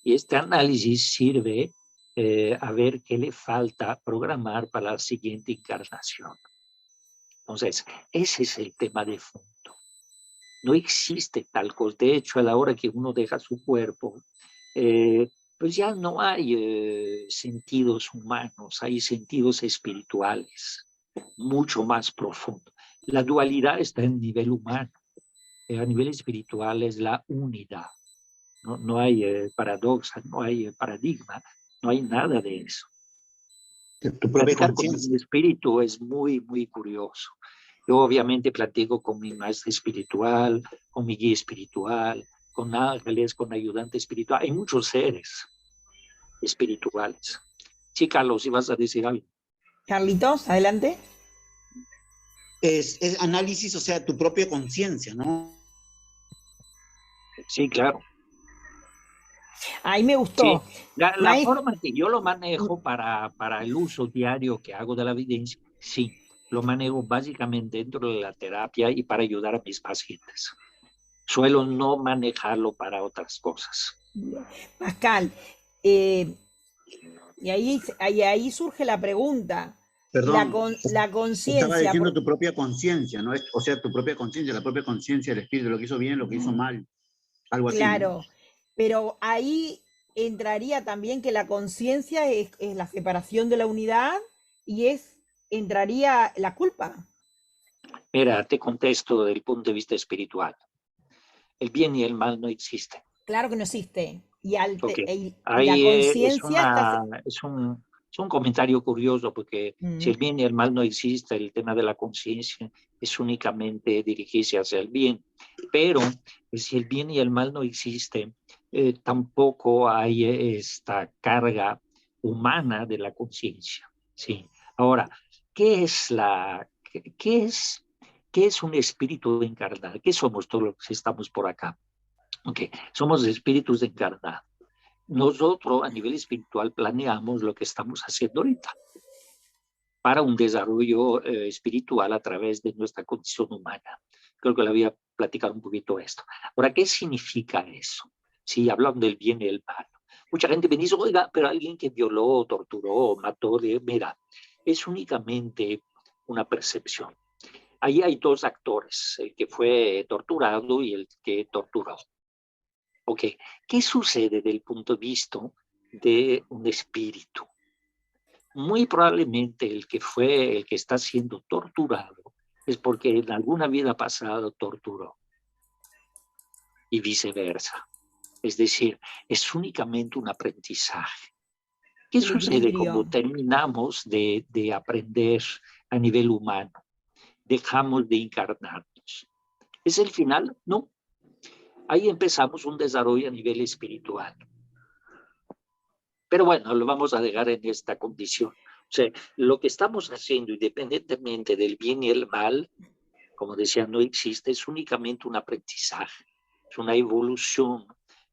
Y este análisis sirve a ver qué le falta programar para la siguiente encarnación. Entonces, ese es el tema de fondo. No existe tal cosa. De hecho, a la hora que uno deja su cuerpo, pues ya no hay sentidos humanos, hay sentidos espirituales, mucho más profundo. La dualidad está en nivel humano, a nivel espiritual es la unidad. No hay paradoja, no hay paradigma, no hay nada de eso. Tu propia Platicar con mi conciencia. espíritu es muy, muy curioso. Yo obviamente platico con mi maestro espiritual, con mi guía espiritual, con ángeles, con ayudante espiritual. Hay muchos seres espirituales. Sí, Carlos, si vas a decir algo. Carlitos, adelante. Es análisis, o sea, tu propia conciencia, ¿no? Sí, claro. Ahí me Sí, gustó. la Maestro, forma que yo lo manejo para el uso diario que hago de la evidencia, sí, lo manejo básicamente dentro de la terapia y para ayudar a mis pacientes. Suelo no manejarlo para otras cosas. Pascal, eh, y ahí surge la pregunta. La, Perdón, con, la estaba conciencia, diciendo tu propia conciencia, ¿no? O sea, tu propia conciencia, la propia conciencia del espíritu, lo que hizo bien, lo que hizo mal, algo así, ¿no? claro, pero ahí entraría también que la conciencia es la separación de la unidad y entraría la culpa. Mira, te contesto desde el punto de vista espiritual. El bien y el mal no existen. Claro que no existe. Ok. Y la Ahí conciencia está... es un comentario curioso porque si Mm, el bien y el mal no existe, el tema de la conciencia es únicamente dirigirse hacia el bien. Pero si el bien y el mal no existen, tampoco hay esta carga humana de la conciencia. ¿Sí? Ahora, ¿qué es qué es un espíritu encarnado? ¿Qué somos todos los que estamos por acá? Okay. Somos espíritus encarnados. Nosotros a nivel espiritual planeamos lo que estamos haciendo ahorita para un desarrollo espiritual a través de nuestra condición humana. Creo que le voy a platicar un poquito esto. Ahora, ¿qué significa eso? Si hablan del bien y el mal. Mucha gente me dice, oiga, pero alguien que violó, torturó, mató, mira, es únicamente una percepción. Ahí hay dos actores, el que fue torturado y el que torturó. Ok, ¿qué sucede desde el punto de vista de un espíritu? Muy probablemente el que está siendo torturado es porque en alguna vida pasada torturó y viceversa. Es decir, es únicamente un aprendizaje. ¿Qué el sucede cuando equilibrio. terminamos de aprender a nivel humano? Dejamos de encarnarnos. ¿Es el final? No. Ahí empezamos un desarrollo a nivel espiritual. Pero bueno, lo vamos a dejar en esta condición. O sea, lo que estamos haciendo, independientemente del bien y el mal, como decía, no existe, es únicamente un aprendizaje, es una evolución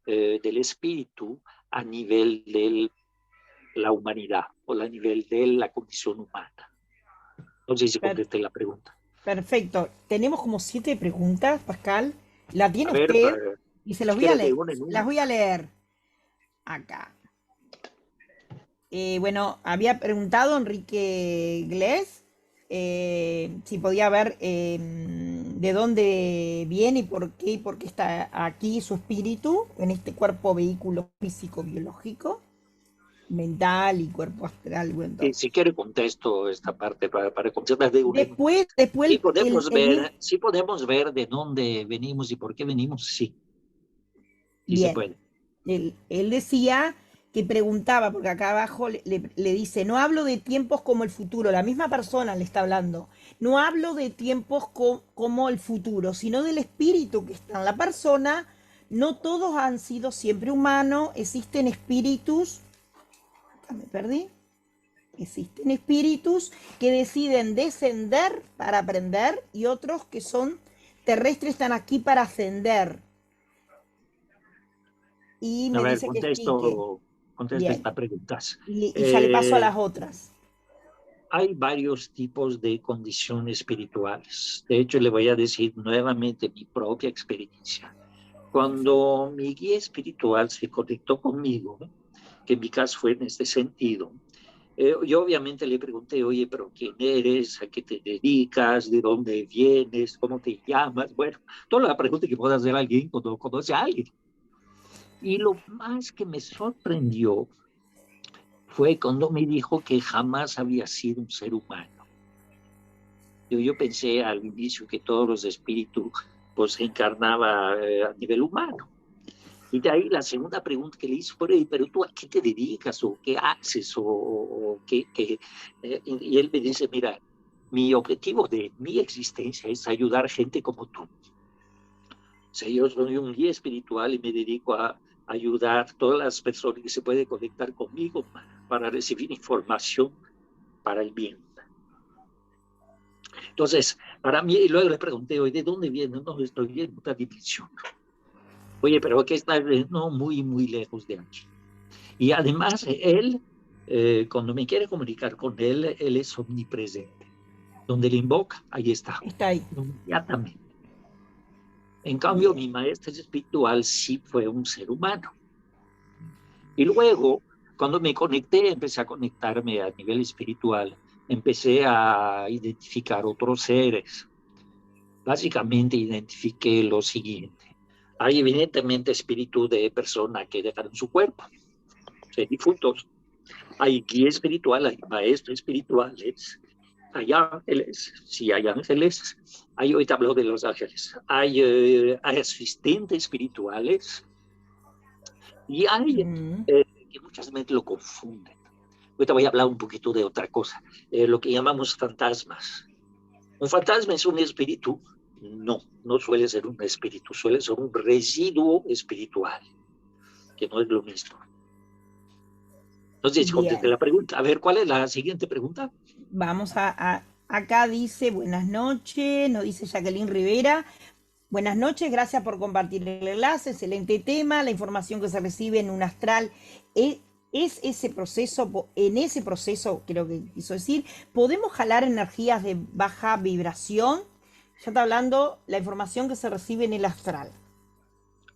del espíritu a nivel de la humanidad o a nivel de la condición humana. No sé si Per- contesté la pregunta. perfecto. Tenemos como 7 preguntas, Pascal. ¿La A tiene ver, usted? Y se los si voy a quieres de leer. uno en Las uno. voy a leer acá. Bueno, había preguntado Enrique Glés si podía ver de dónde viene y por qué está aquí su espíritu en este cuerpo vehículo físico biológico, mental y cuerpo astral. Bueno, todo. Si quiere contesto esta parte para contestar de uno en uno. Después Sí podemos ver de dónde venimos y por qué venimos, sí, sí se bien, puede. él decía que preguntaba, porque acá abajo le dice, no hablo de tiempos como el futuro, la misma persona le está hablando, no hablo de tiempos como el futuro, sino del espíritu que está en la persona. No todos han sido siempre humanos, existen espíritus, acá me perdí, existen espíritus que deciden descender para aprender y otros que son terrestres, están aquí para ascender. Y A me ver, dice que explique. contesto Bien. estas preguntas. Y ya le paso a Eh, las otras. Hay varios tipos de condiciones espirituales. De hecho, le voy a decir nuevamente mi propia experiencia. Cuando mi guía espiritual se conectó conmigo, que en mi caso fue en este sentido, yo obviamente le pregunté, oye, pero ¿quién eres? ¿A qué te dedicas? ¿De dónde vienes? ¿Cómo te llamas? Bueno, toda la pregunta que puede hacer alguien cuando conoce a alguien. Y lo más que me sorprendió fue cuando me dijo que jamás había sido un ser humano. Yo pensé al inicio que todos los espíritus pues se encarnaba a nivel humano. Y de ahí la segunda pregunta que le hizo fue, pero tú a qué te dedicas o qué haces o qué. Y él me dice, mira, mi objetivo de mi existencia es ayudar gente como tú. O sea, yo soy un guía espiritual y me dedico a ayudar a todas las personas que se pueden conectar conmigo para recibir información para el bien. Entonces, para mí, y luego le pregunté, oye, ¿de dónde viene? No, estoy en otra dimensión. Oye, pero aquí está, no, muy, muy lejos de aquí. Y además, él, cuando me quiere comunicar con él, él es omnipresente. Donde le invoca, ahí está. Está ahí. Inmediatamente. En cambio, mi maestro espiritual sí fue un ser humano. Y luego, cuando me conecté, empecé a conectarme a nivel espiritual, empecé a identificar otros seres. Básicamente identifiqué lo siguiente. Hay evidentemente espíritu de persona que dejaron su cuerpo, de difuntos. Hay guía espiritual, hay maestros espirituales, hay ángeles, sí hay ángeles. Hay, hoy te hablo de los ángeles. Hay asistentes espirituales y hay que muchas veces lo confunden. Hoy te voy a hablar un poquito de otra cosa, lo que llamamos fantasmas. ¿Un fantasma es un espíritu? No, no suele ser un espíritu, suele ser un residuo espiritual, que no es lo mismo. Entonces, contesté la pregunta. A ver, ¿cuál es la siguiente pregunta? Vamos acá dice, buenas noches, nos dice Jacqueline Rivera. Buenas noches, gracias por compartir el enlace, excelente tema, la información que se recibe en un astral es ese proceso, en ese proceso, creo que quiso decir, podemos jalar energías de baja vibración. Ya está hablando la información que se recibe en el astral.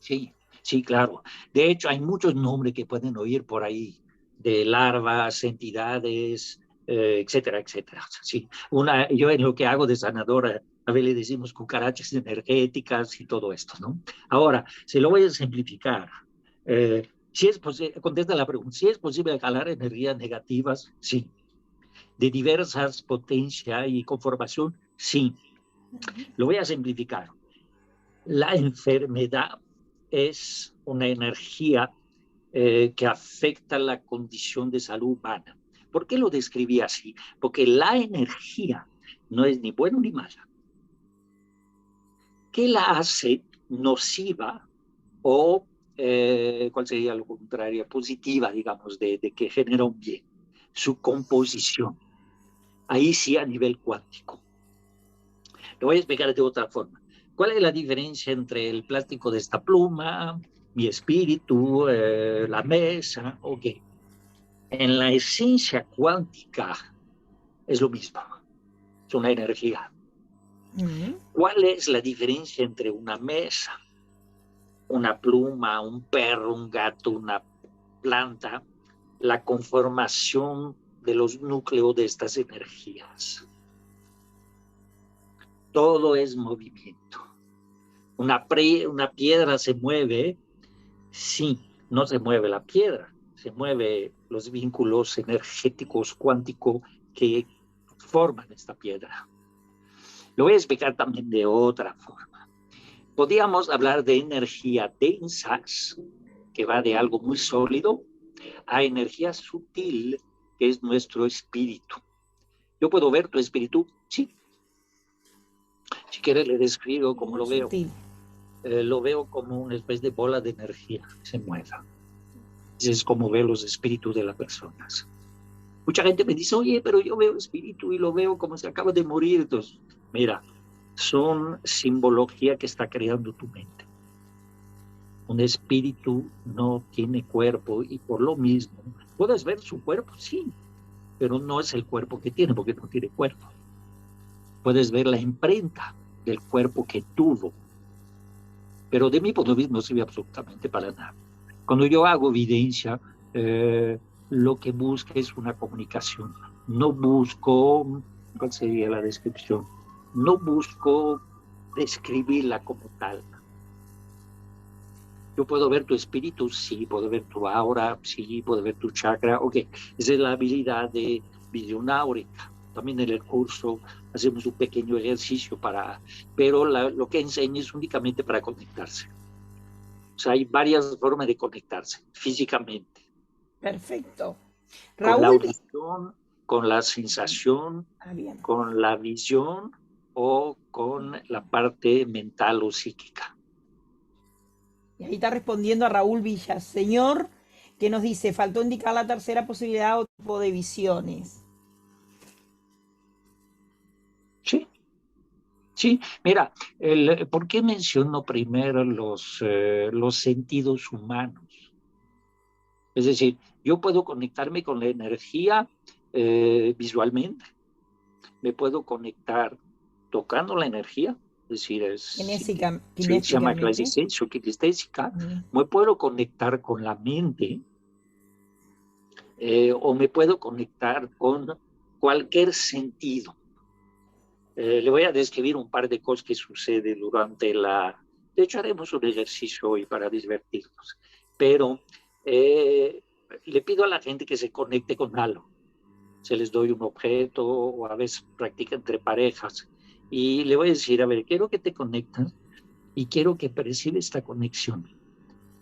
Sí, sí, claro. De hecho, hay muchos nombres que pueden oír por ahí, de larvas, entidades, etcétera, etcétera. Sí, yo en lo que hago de sanadora, a ver, le decimos cucarachas energéticas y todo esto, ¿no? Ahora, se lo voy a simplificar. Si es contesta la pregunta, si es posible jalar energías negativas, sí. De diversas potencias y conformación, sí. Lo voy a simplificar. La enfermedad es una energía que afecta la condición de salud humana. ¿Por qué lo describí así? Porque la energía no es ni buena ni mala. ¿Qué la hace nociva o, cuál sería lo contrario, positiva, digamos, de que genera un bien? Su composición. Ahí sí a nivel cuántico. Lo voy a explicar de otra forma. ¿Cuál es la diferencia entre el plástico de esta pluma, mi espíritu, la mesa? Ok. En la esencia cuántica es lo mismo. Es una energía. ¿Cuál es la diferencia entre una mesa, una pluma, un perro, un gato, una planta? La conformación de los núcleos de estas energías. Todo es movimiento. Una piedra se mueve, sí, no se mueve la piedra, se mueve los vínculos energéticos cuánticos que forman esta piedra. Lo voy a explicar también de otra forma. Podríamos hablar de energía densas, que va de algo muy sólido, a energía sutil, que es nuestro espíritu. ¿Yo puedo ver tu espíritu? Sí. Si quieres le describo cómo lo veo. Lo veo como una especie de bola de energía que se mueva. Es como veo los espíritus de las personas. Mucha gente me dice, oye, pero yo veo espíritu y lo veo como se acaba de morir. Entonces, mira, son simbología que está creando tu mente. Un espíritu no tiene cuerpo y por lo mismo, puedes ver su cuerpo, sí, pero no es el cuerpo que tiene porque no tiene cuerpo. Puedes ver la imprenta del cuerpo que tuvo, pero de mi punto de vista no sirve absolutamente para nada. Cuando yo hago evidencia, lo que busco es una comunicación. No busco, ¿cuál sería la descripción? No busco describirla como tal. Yo puedo ver tu espíritu, sí, puedo ver tu aura, sí, puedo ver tu chakra, ok. Esa es la habilidad de visión áurica. También en el curso hacemos un pequeño ejercicio pero lo que enseño es únicamente para conectarse. sea, hay varias formas de conectarse físicamente. Perfecto. Con la Raúl, audición, con la sensación, bien. con la visión o con la parte mental o psíquica. Y ahí está respondiendo a Raúl Villaseñor, que nos dice, faltó indicar la tercera posibilidad o tipo de visiones. Sí, sí. Mira, ¿por qué menciono primero los sentidos humanos? Es decir, yo puedo conectarme con la energía visualmente, me puedo conectar tocando la energía, es decir, se llama Kinésticamente. clasicencio, kinestésica, me puedo conectar con la mente o me puedo conectar con cualquier sentido. Le voy a describir un par de cosas que sucede durante la... De hecho, haremos un ejercicio hoy para divertirnos, pero le pido a la gente que se conecte con algo. Se les doy un objeto o a veces practica entre parejas y le voy a decir, a ver, quiero que te conectes y quiero que percibes esta conexión,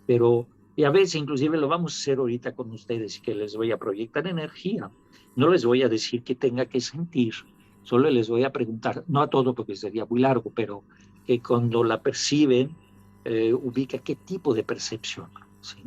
pero y a veces inclusive lo vamos a hacer ahorita con ustedes, que les voy a proyectar energía. No les voy a decir que tenga que sentir, solo les voy a preguntar, no a todo porque sería muy largo, pero que cuando la perciben, ubica qué tipo de percepción, ¿sí?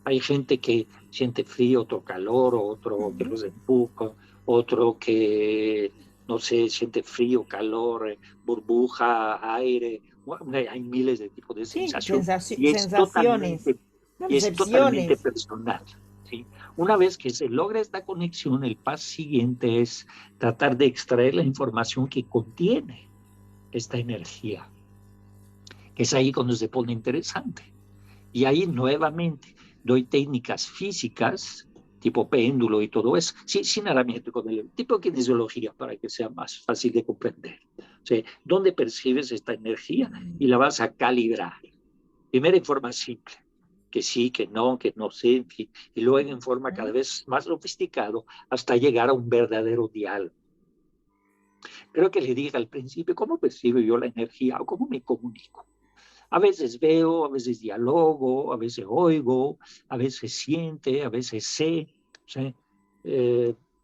Hay gente que siente frío, otro calor, otro que los empuja, otro que, no sé, siente frío, calor, burbuja, aire. Bueno, hay miles de tipos de Sí, sensación sensaciones, y es totalmente percepciones. personal, ¿sí? Una vez que se logra esta conexión, el paso siguiente es tratar de extraer la información que contiene esta energía, que es ahí cuando se pone interesante. Y ahí nuevamente doy técnicas físicas, tipo péndulo y todo eso, sin herramienta, con el tipo de kinesiología para que sea más fácil de comprender. O sea, ¿dónde percibes esta energía? Y la vas a calibrar. Primero en forma simple, que sí, que no sé, en fin, y luego en forma cada vez más sofisticado hasta llegar a un verdadero diálogo. Creo que le dije al principio, ¿cómo percibo yo la energía o cómo me comunico? A veces veo, a veces dialogo, a veces oigo, a veces siente, a veces sé. O sea,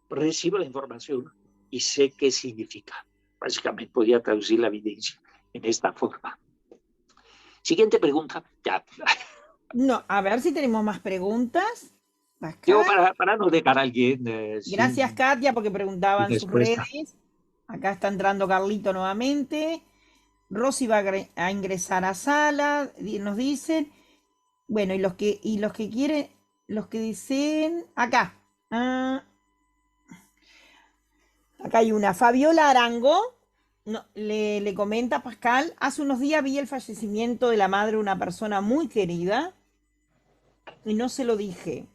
recibo la información y sé qué significa. Básicamente podría traducir la evidencia en esta forma. Siguiente pregunta. Ya. No, a ver si tenemos más preguntas. Digo, Pascal. para no dejar a alguien Gracias, Katia, porque sin preguntaban sus respuesta. redes. Acá está entrando Carlito nuevamente. Rosy va a ingresar a sala, nos dicen. Bueno, y los que quieren, los que deseen, acá. Ah, acá hay una. Fabiola Arango le comenta a Pascal, hace unos días vi el fallecimiento de la madre de una persona muy querida y no se lo dije.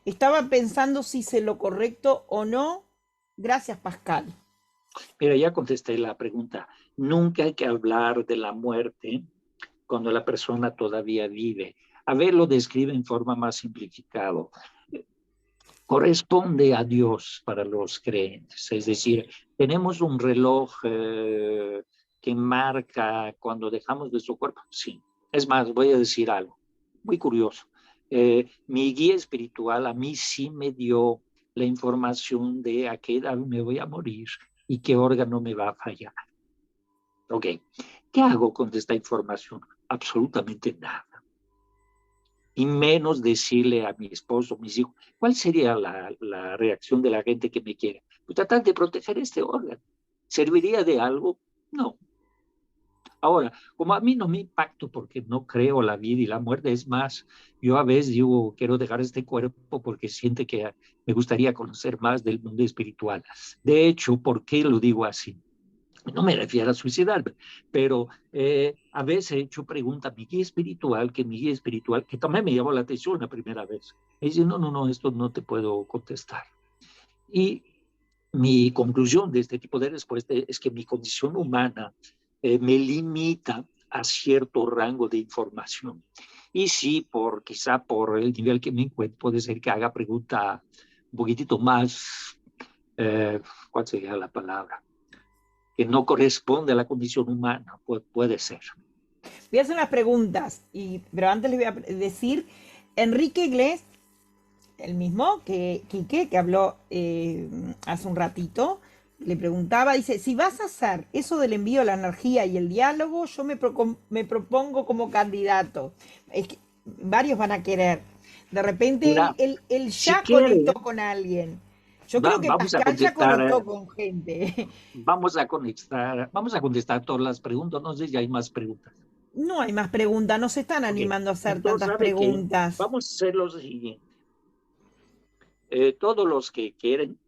Estaba pensando si hice lo correcto o no. Gracias, Pascal. Mira, ya contesté la pregunta. Nunca hay que hablar de la muerte cuando la persona todavía vive. A ver, lo describe en forma más simplificado. Corresponde a Dios para los creyentes. Es decir, tenemos un reloj que marca cuando dejamos nuestro cuerpo. Sí. Es más, voy a decir algo muy curioso. Mi guía espiritual a mí sí me dio la información de a qué edad me voy a morir y qué órgano me va a fallar. Ok, ¿qué hago con esta información? Absolutamente nada. Y menos decirle a mi esposo, mis hijos, ¿cuál sería la reacción de la gente que me quiere? Pues tratar de proteger este órgano. ¿Serviría de algo? No. Ahora, como a mí no me impacto porque no creo la vida y la muerte, es más, yo a veces digo, quiero dejar este cuerpo porque siente que me gustaría conocer más del mundo espiritual. De hecho, ¿por qué lo digo así? No me refiero a suicidarme, pero a veces he hecho preguntas a mi guía espiritual, que también me llamó la atención la primera vez. Y dice, no, esto no te puedo contestar. Y mi conclusión de este tipo de respuesta es que mi condición humana me limita a cierto rango de información. Y sí, quizá por el nivel que me encuentro, puede ser que haga pregunta un poquitito más, ¿cuál sería la palabra? Que no corresponde a la condición humana, puede ser. Voy a hacer unas preguntas, pero antes les voy a decir, Enrique Iglesias, el mismo que Quique, que habló hace un ratito, le preguntaba, dice, si vas a hacer eso del envío de la energía y el diálogo, yo me propongo como candidato. Es que varios van a querer. De repente Mira, él si ya conectó quiere, con alguien. Yo creo que vamos a Pascal ya contestar, conectó con gente. vamos a contestar todas las preguntas. No sé si hay más preguntas. No hay más preguntas, no se están Ok, animando a hacer entonces, tantas ¿sabe qué? preguntas. Vamos a hacer lo siguiente. Todos los que quieren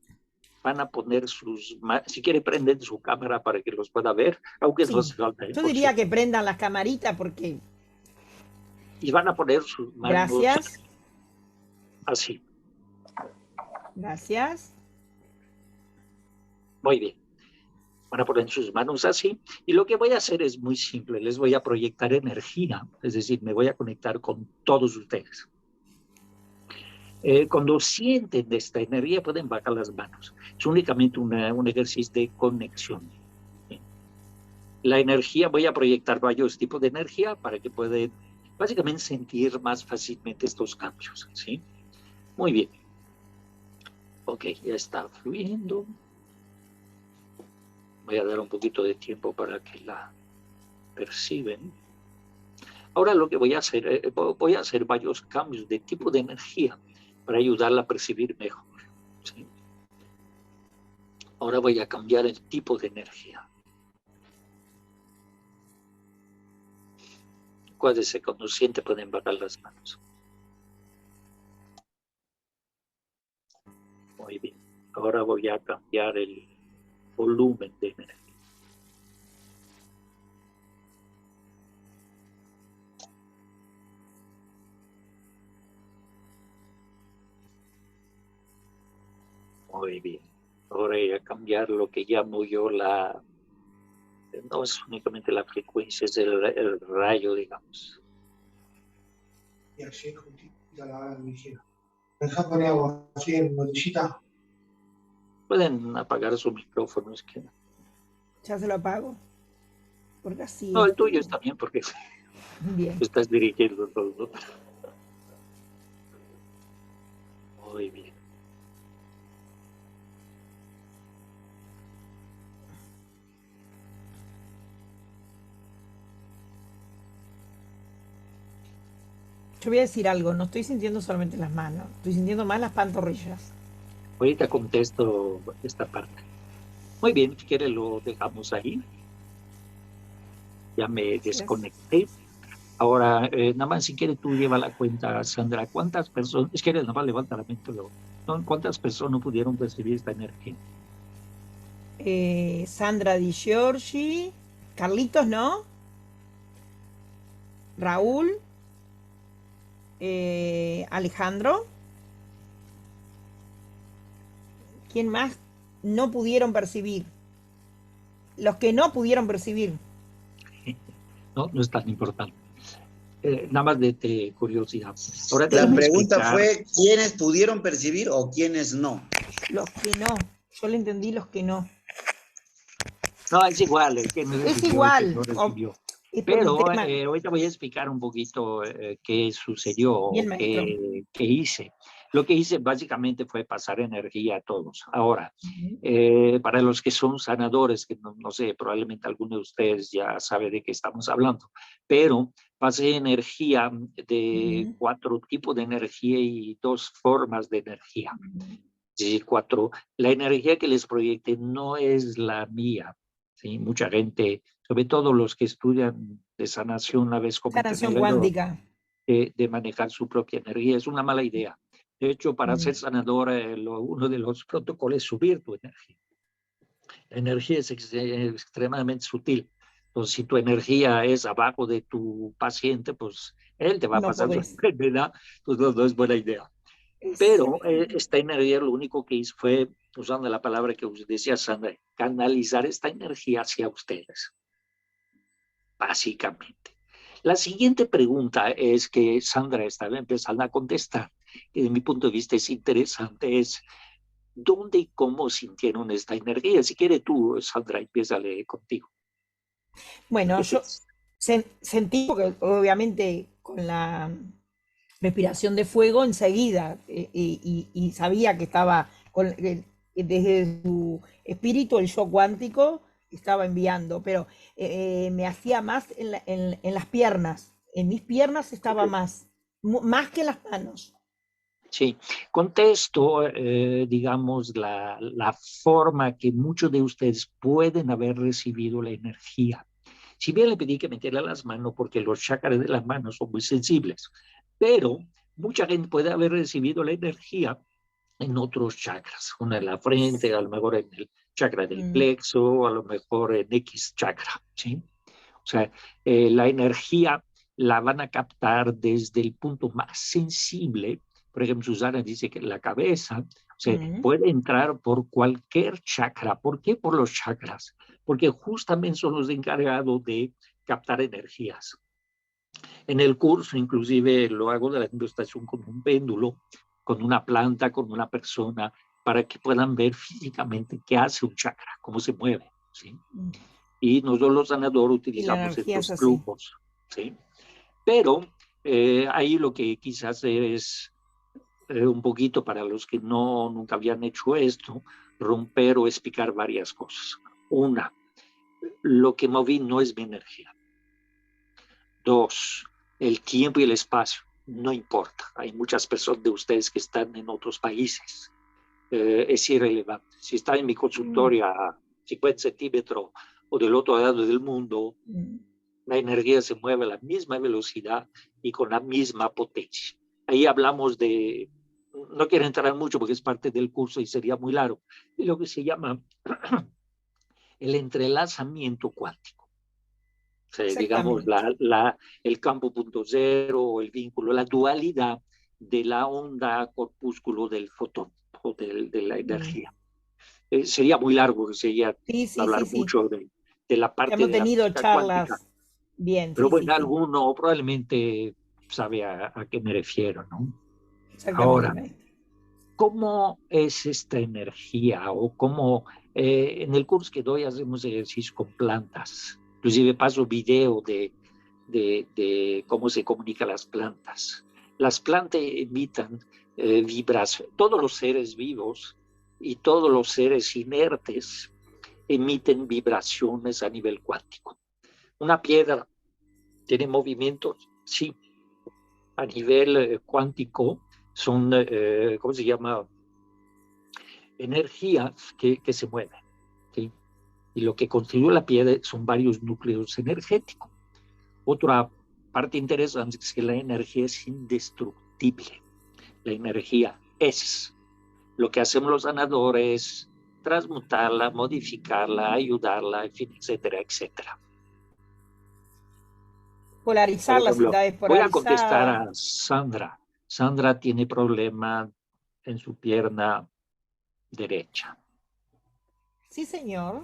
van a poner si quiere prenden su cámara para que los pueda ver, aunque no Sí, hace falta, yo por diría que cierto. prendan las camaritas porque, Y van a poner sus manos gracias, así. gracias. Muy bien. Van a poner sus manos así. Y lo que voy a hacer es muy simple. Les voy a proyectar energía. Es decir, me voy a conectar con todos ustedes. Cuando sienten de esta energía, pueden bajar las manos. Es únicamente un ejercicio de conexión. La energía, voy a proyectar varios tipos de energía para que puedan básicamente sentir más fácilmente estos cambios. ¿Sí? Muy bien. Ok, ya está fluyendo. Voy a dar un poquito de tiempo para que la perciben. Ahora lo que voy a hacer varios cambios de tipo de energía para ayudarla a percibir mejor. ¿Sí? Ahora voy a cambiar el tipo de energía. Acuérdense, cuando siente pueden bajar las manos. Muy bien. Ahora voy a cambiar el volumen de energía. Muy bien. Ahora voy a cambiar lo que llamo yo no es únicamente la frecuencia, es el rayo, digamos. Pueden apagar su micrófono, es que Ya se lo apago, porque así no, el tuyo está bien porque bien. estás dirigiendo todo. Muy bien. Yo voy a decir algo, no estoy sintiendo solamente las manos, estoy sintiendo más las pantorrillas. Ahorita contesto esta parte. Muy bien, si quiere lo dejamos ahí. Ya me desconecté. Ahora, nada más si quiere tú lleva la cuenta, Sandra. ¿Cuántas personas, es que nada más levanta la mente, ¿cuántas personas pudieron percibir esta energía? Sandra Di Giorgi, Carlitos, ¿no? Raúl, Alejandro. ¿Quién más no pudieron percibir? Los que no pudieron percibir. No, no es tan importante. Nada más de curiosidad. Ahora La pregunta explicar. fue, ¿quiénes pudieron percibir o quiénes no? Los que no. Yo le entendí los que no. No, es igual, el que no Es recibió, el que igual. no recibió. Es por un Pero tema. ahorita voy a explicar un poquito qué sucedió Bien, o maestro. qué hice. Lo que hice básicamente fue pasar energía a todos. Ahora, para los que son sanadores, que no sé, probablemente alguno de ustedes ya sabe de qué estamos hablando, pero pasé energía de 4 tipos de energía y 2 formas de energía. Es decir, 4. La energía que les proyecté no es la mía. ¿Sí? Mucha gente, sobre todo los que estudian de sanación, una vez cometen Sanación el error cuántica. de manejar su propia energía. Es una mala idea. De hecho, para ser sanador, uno de los protocolos es subir tu energía. La energía es extremadamente sutil. Entonces, si tu energía es abajo de tu paciente, pues él te va a No pasar su podés. enfermedad. Pues no es buena idea. Es, Pero esta energía lo único que hizo fue, usando la palabra que usted decía, Sandra, canalizar esta energía hacia ustedes, básicamente. La siguiente pregunta es que Sandra estaba empezando a contestar, y desde mi punto de vista es interesante, es ¿dónde y cómo sintieron esta energía? Si quiere tú, Sandra, empiézale contigo. bueno, ¿Qué yo piensas? Sentí, porque obviamente con la respiración de fuego enseguida, y sabía que estaba desde su espíritu el yo cuántico estaba enviando, pero me hacía más en las piernas, en mis piernas estaba más, más que en las manos. Sí, contesto, digamos, la forma que muchos de ustedes pueden haber recibido la energía. Si bien le pedí que metiera las manos porque los chakras de las manos son muy sensibles, pero mucha gente puede haber recibido la energía en otros chakras, una en la frente, a lo mejor en el chakra del plexo, a lo mejor en X chakra, ¿sí? O sea, la energía la van a captar desde el punto más sensible. Por ejemplo, Susana dice que la cabeza, o sea, puede entrar por cualquier chakra. ¿Por qué por los chakras? Porque justamente son los encargados de captar energías. En el curso, inclusive, lo hago de la demostración con un péndulo, con una planta, con una persona, para que puedan ver físicamente qué hace un chakra, cómo se mueve, ¿sí? Y nosotros los sanadores utilizamos estos flujos, ¿sí? Pero ahí lo que quise hacer es un poquito para los que nunca habían hecho esto, romper o explicar varias cosas. Una, lo que moví no es mi energía. Dos, el tiempo y el espacio no importa. Hay muchas personas de ustedes que están en otros países. Es irrelevante. Si está en mi consultorio a 50 centímetros o del otro lado del mundo, la energía se mueve a la misma velocidad y con la misma potencia. Ahí hablamos de, no quiero entrar mucho porque es parte del curso y sería muy largo, de lo que se llama el entrelazamiento cuántico. O sea, digamos, el campo punto cero o el vínculo, la dualidad de la onda corpúsculo del fotón o de la energía. Sería muy largo, sería hablar mucho de la parte hemos de la tenido física charlas cuántica. bien. Pero bueno, alguno probablemente sabe a qué me refiero, ¿no? Ahora, ¿cómo es esta energía? O cómo, en el curso que doy hacemos ejercicios con plantas. Inclusive paso video de cómo se comunican las plantas. Las plantas emitan vibración. Todos los seres vivos y todos los seres inertes emiten vibraciones a nivel cuántico. Una piedra tiene movimientos, sí, a nivel cuántico son, ¿cómo se llama? Energías que se mueven, ¿sí? Y lo que constituye la piedra son varios núcleos energéticos. Otra parte interesante es que la energía es indestructible. La energía es. Lo que hacemos los sanadores, transmutarla, modificarla, ayudarla, en fin, etcétera, etcétera. Polarizarla, si está despolarizada. Voy a contestar a Sandra. Sandra tiene problema en su pierna derecha. Sí, señor.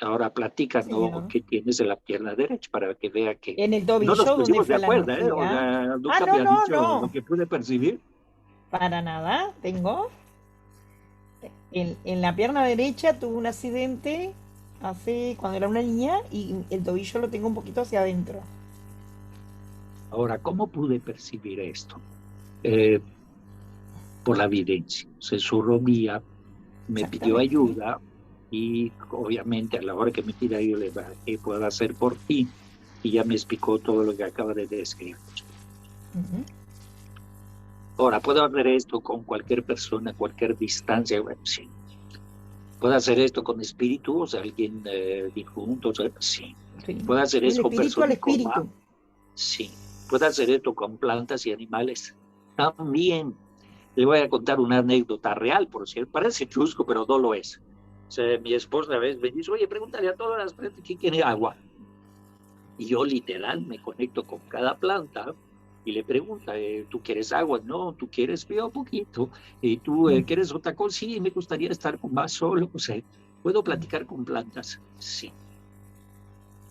Ahora platícanos qué tienes en la pierna derecha para que vea que en el tobillo, no nos pusimos de acuerdo, energía. O sea, nunca me ha dicho lo que pude percibir. Para nada, tengo. En la pierna derecha tuve un accidente cuando era una niña y el tobillo lo tengo un poquito hacia adentro. Ahora, ¿cómo pude percibir esto? Por la evidencia. Se rodilla, me pidió ayuda y obviamente a la hora que me pide ayuda, ¿qué puedo hacer por ti? Y ya me explicó todo lo que acaba de describir. Ahora, ¿puedo hacer esto con cualquier persona, a cualquier distancia? Bueno, sí. ¿Puedo hacer esto con espíritus, alguien difunto? Sí. ¿Puedo hacer esto con personas con más? Sí. ¿Puedo hacer esto con plantas y animales? También. Le voy a contar una anécdota real, por cierto. Parece chusco, pero no lo es. O sea, mi esposa a veces me dice, oye, pregúntale a todas las plantas quién quiere agua. Y yo literal me conecto con cada planta y le pregunta, ¿tú quieres agua? No, ¿tú quieres frío? Un poquito. ¿Y tú quieres otra cosa? Sí, me gustaría estar con más solo. O sea, ¿puedo platicar con plantas? Sí.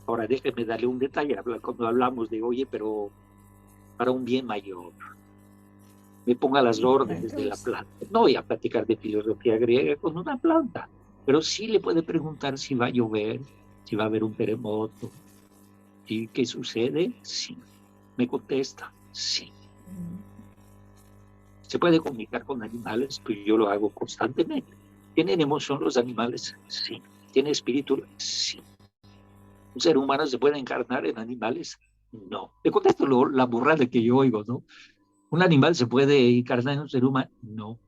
Ahora déjeme darle un detalle cuando hablamos de, oye, pero para un bien mayor. Me ponga las órdenes de la planta. No voy a platicar de filosofía griega con una planta, pero sí le puede preguntar si va a llover, si va a haber un terremoto, ¿Y qué sucede? Sí. Me contesta, sí. ¿Se puede comunicar con animales? Pues yo lo hago constantemente. ¿Tienen emoción los animales? Sí. ¿Tiene espíritu? Sí. ¿Un ser humano se puede encarnar en animales? No. Le contesto la burrada que yo oigo, ¿no? ¿Un animal se puede encarnar en un ser humano? No.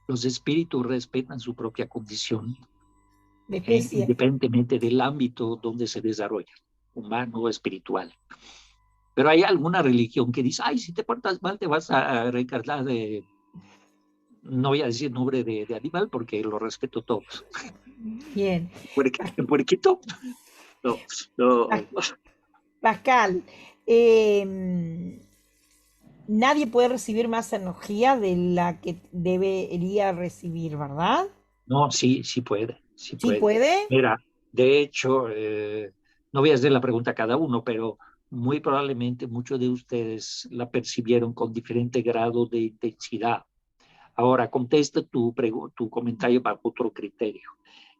Los espíritus respetan su propia condición, De especie. independientemente del ámbito donde se desarrolla, humano o espiritual. Pero hay alguna religión que dice, ay, si te portas mal te vas a reencarnar de, no voy a decir nombre de animal porque lo respeto todos. Bien. ¿Puerquito? No, no. Pascal, nadie puede recibir más energía de la que debería recibir, ¿verdad? No, sí, sí puede, sí ¿Sí puede. puede? Mira, de hecho, no voy a hacer la pregunta a cada uno, pero muy probablemente muchos de ustedes la percibieron con diferente grado de intensidad. Ahora, contesta tu comentario bajo otro criterio.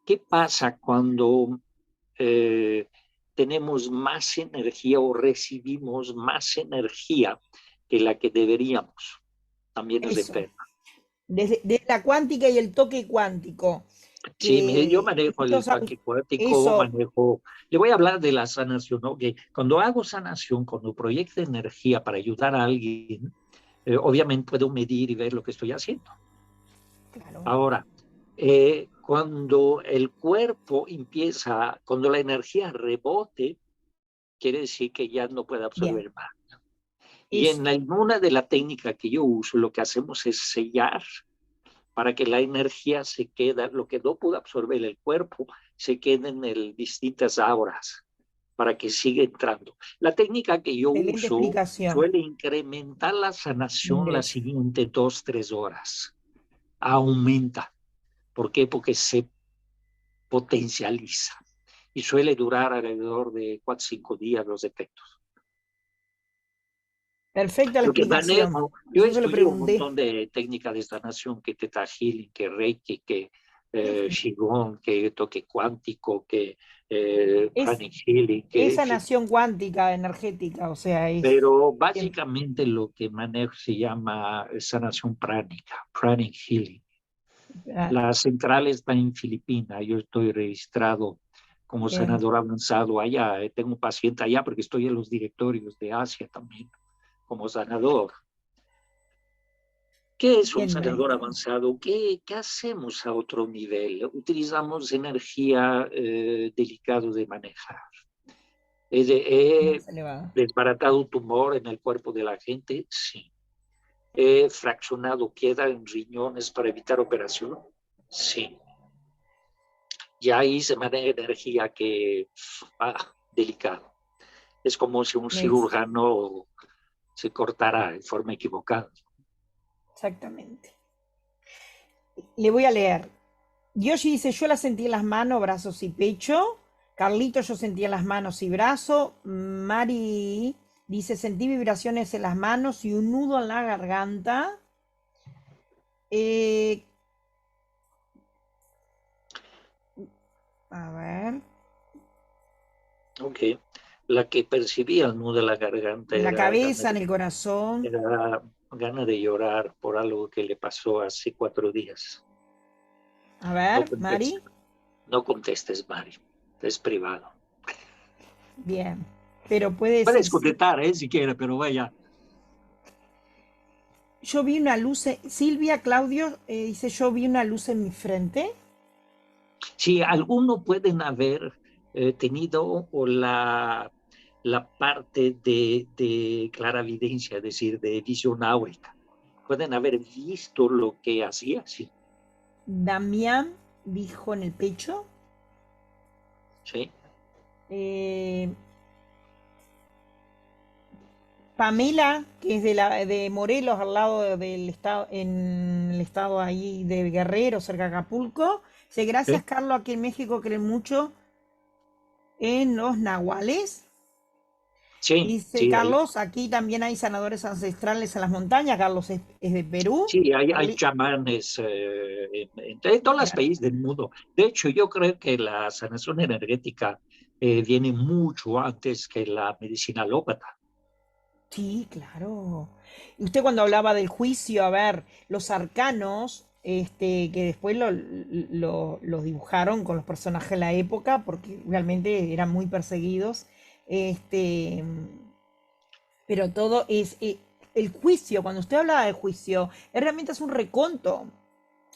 ¿Qué pasa cuando tenemos más energía o recibimos más energía que la que deberíamos? También nos Eso. enferma. Desde la cuántica y el toque cuántico. Sí, yo Que manejo el estos, parque cuántico, eso, le voy a hablar de la sanación, ¿no? Que cuando hago sanación, cuando proyecto energía para ayudar a alguien, obviamente puedo medir y ver lo que estoy haciendo. claro. Ahora, cuando el cuerpo empieza, cuando la energía rebote, quiere decir que ya no puede Bien. absorber más. Y en una de las técnicas que yo uso, lo que hacemos es sellar para que la energía se quede, lo que no pudo absorber el cuerpo, se quede en distintas auras, para que siga entrando. La técnica que yo Excelente uso explicación. suele incrementar la sanación las Ingreso. siguientes 2-3 horas. Aumenta. ¿Por qué? Porque se potencializa y suele durar alrededor de 4-5 días los efectos. Perfecta la Lo que explicación. manejo, Por yo eso se lo estudié un pregunté. montón de técnicas de sanación, que Theta Healing, que Reiki, que Qigong, que toque cuántico, que Es, Pranic Healing, que, en esa fin. nación cuántica, energética, o sea, es... Pero básicamente lo que manejo se llama sanación pránica, Pranic Healing. La central está en Filipinas, yo estoy registrado como Bien, sanador avanzado allá. Tengo un paciente allá porque estoy en los directorios de Asia también como sanador. ¿Qué es un bien, sanador avanzado? ¿Qué hacemos a otro nivel? Utilizamos energía delicada de manejar. He más elevada. desbaratado un tumor en el cuerpo de la gente, sí. He fraccionado piedra en riñones para evitar operación, sí. Y ahí se maneja energía que, delicado. Es como si un cirujano se cortara en forma equivocada. Exactamente. Le voy a leer. Yoshi dice, yo la sentí en las manos, brazos y pecho. Carlito, yo sentía en las manos y brazos. Mari dice, sentí vibraciones en las manos y un nudo en la garganta. A ver. Ok. La que percibía el nudo de la garganta En la era cabeza, en el corazón. ganas de llorar por algo que le pasó hace 4 días. A No ver, contestes, Mari. no contestes, Mari. Es privado. Bien. Pero puede Puedes decir, contestar, si quieres, pero vaya. yo vi una luz, Silvia Claudio dice, yo vi una luz en mi frente. Sí, algunos pueden haber tenido o la parte de claravidencia, es decir, de visión áurica. Pueden haber visto lo que hacía, sí. Damián dijo en el pecho. Sí. Pamela, que es de Morelos, al lado del estado, en el estado ahí de Guerrero, cerca de Acapulco. Dice, gracias, ¿Sí? Carlos, aquí en México creen mucho en los nahuales. Sí, Dice sí, Carlos, aquí también hay sanadores ancestrales en las montañas. Carlos es de Perú. sí, hay Carli- chamanes en todos los Claro. países del mundo. De hecho, yo creo que la sanación energética viene mucho antes que la medicina alópata. Sí, claro. Y usted cuando hablaba del juicio, a ver, los arcanos, que después los dibujaron con los personajes de la época, porque realmente eran muy perseguidos, este, pero todo es, el juicio, cuando usted hablaba del juicio, realmente es un reconto.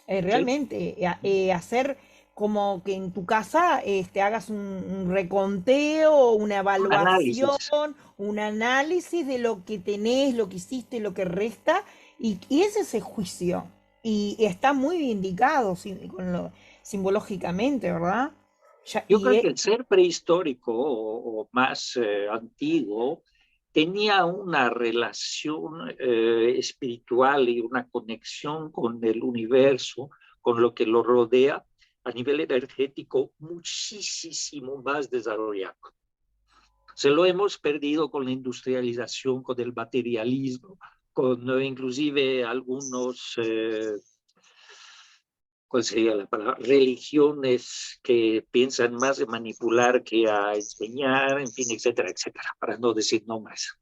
Sí, Realmente, hacer como que en tu casa hagas un reconteo, una un evaluación, análisis. un análisis de lo que tenés, lo que hiciste, lo que resta, y ese es el juicio. Y está muy bien indicado simbológicamente, ¿verdad? Ya- Yo y creo que es- el ser prehistórico o más antiguo tenía una relación espiritual y una conexión con el universo, con lo que lo rodea a nivel energético muchísimo más desarrollado. Se lo hemos perdido con la industrialización, con el materialismo, con inclusive algunos ¿cuál sería la palabra? Religiones que piensan más en manipular que a enseñar, en fin, etcétera, etcétera, para no decir nombres.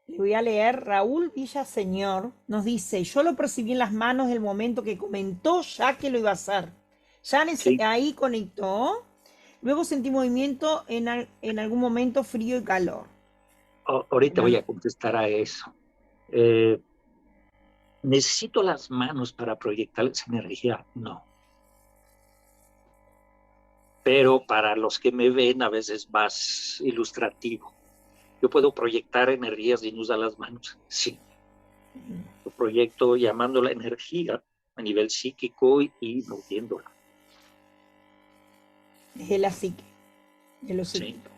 Le voy a leer, Raúl Villaseñor nos dice, yo lo percibí en las manos del momento que comentó ya que lo iba a hacer. Ya Sí, ahí conectó, luego sentí movimiento en algún momento frío y calor. ahorita Pero voy no, a contestar a eso. Eh, ¿Necesito las manos para proyectar esa energía? No. Pero para los que me ven a veces más ilustrativo. Yo puedo proyectar energías sin usar las manos. Sí, lo proyecto llamando la energía a nivel psíquico y moviéndola. desde la psique, de lo Sí. psíquico.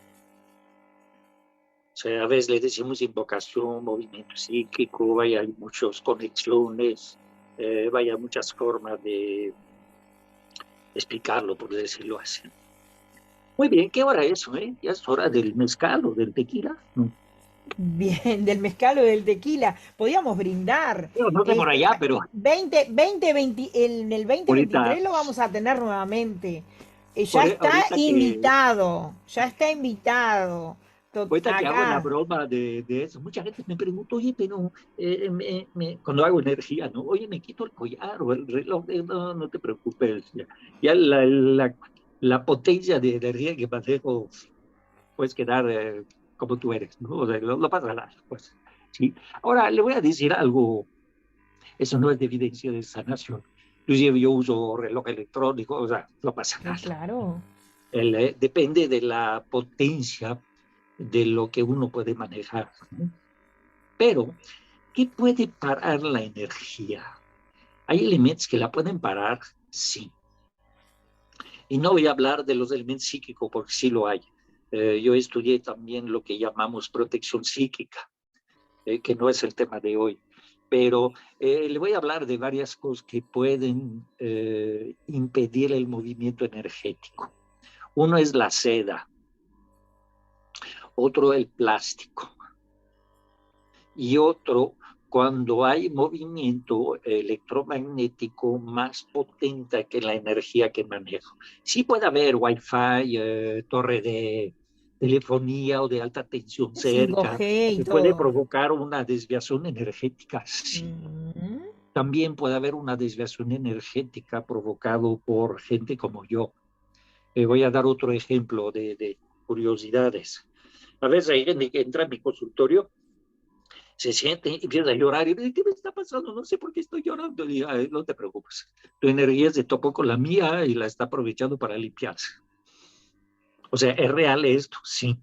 O sea, a veces le decimos invocación, movimiento psíquico, vaya, hay muchas conexiones, vaya, muchas formas de explicarlo, por decirlo así. Muy bien, ¿qué hora es eso, eh? ¿Ya es hora del mezcal o del tequila? No, Bien, del mezcal o del tequila. Podíamos brindar. no sé por allá, pero 20, en el ahorita, 2023 lo vamos a tener nuevamente. Ya está ahorita invitado, ya está invitado. ahorita que hago la Acá. broma de eso, mucha gente me pregunta, oye, pero cuando hago energía, ¿no? Oye, me quito el collar o el reloj, no, no te preocupes, ya la potencia de energía que manejo puedes quedar como tú eres, ¿no? O sea, no pasa nada, pues, ¿sí? Ahora, le voy a decir algo, eso no es de evidencia de sanación. Inclusive yo uso reloj electrónico, o sea, no pasa nada. Claro. Depende de la potencia de lo que uno puede manejar, ¿no? Pero, ¿qué puede parar la energía? ¿Hay elementos que la pueden parar? Sí. Y no voy a hablar de los elementos psíquicos porque sí lo hay. Yo estudié también lo que llamamos protección psíquica, que no es el tema de hoy. Pero le voy a hablar de varias cosas que pueden impedir el movimiento energético. Uno es la seda, otro el plástico y otro cuando hay movimiento electromagnético más potente que la energía que manejo. Sí puede haber wifi, torre de telefonía o de alta tensión cerca, 5G y que puede todo. provocar una desviación energética, sí. Mm. También puede haber una desviación energética provocado por gente como yo. Voy a dar otro ejemplo de curiosidades. A veces hay gente que entra en mi consultorio, se siente y empieza a llorar y dice, ¿qué me está pasando? No sé por qué estoy llorando. Y digo, no te preocupes, tu energía se topó con la mía y la está aprovechando para limpiarse. O sea, es real esto, sí.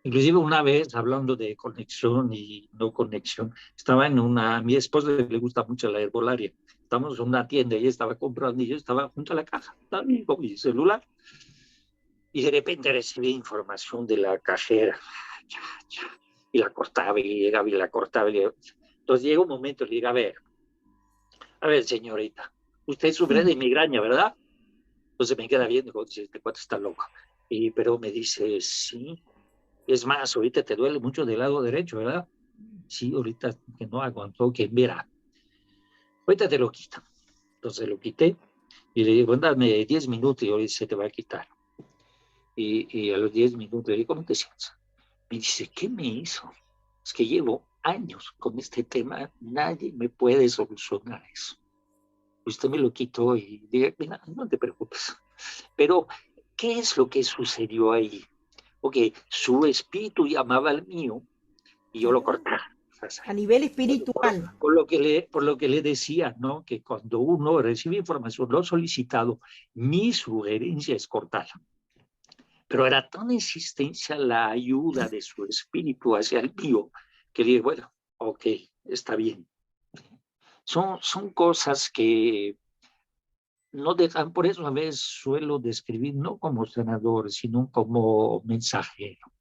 Inclusive una vez, hablando de conexión y no conexión, estaba a mi esposa le gusta mucho la herbolaria. Estamos en una tienda y ella estaba comprando y yo estaba junto a la caja, también con mi celular. Y de repente recibí información de la cajera. Ya, ya, y la cortaba y llegaba y la cortaba. Entonces llega un momento y le digo, a ver, señorita, usted sufre de migraña, ¿verdad? Entonces me queda viendo y dice, este cuate está loco. Pero me dice, sí. Es más, ahorita te duele mucho del lado derecho, ¿verdad? Sí, ahorita que no aguantó, que mira, ahorita te lo quitan. Entonces lo quité y le digo, dame 10 minutos y ahorita se te va a quitar. Y a los 10 minutos le digo, ¿cómo te sientes? Me dice, ¿qué me hizo? Es que llevo años con este tema, nadie me puede solucionar eso. Usted me lo quitó y diga, mira, no te preocupes. Pero, ¿qué es lo que sucedió ahí? Ok, su espíritu llamaba al mío y yo lo cortaba. A nivel espiritual. Por lo que le decía, ¿no? Que cuando uno recibe información no solicitado, mi sugerencia es cortarla. Pero era tan insistencia la ayuda de su espíritu hacia el mío que dije, bueno, ok, está bien. Son cosas que no dejan, por eso a veces suelo describir no como senador, sino como mensajero.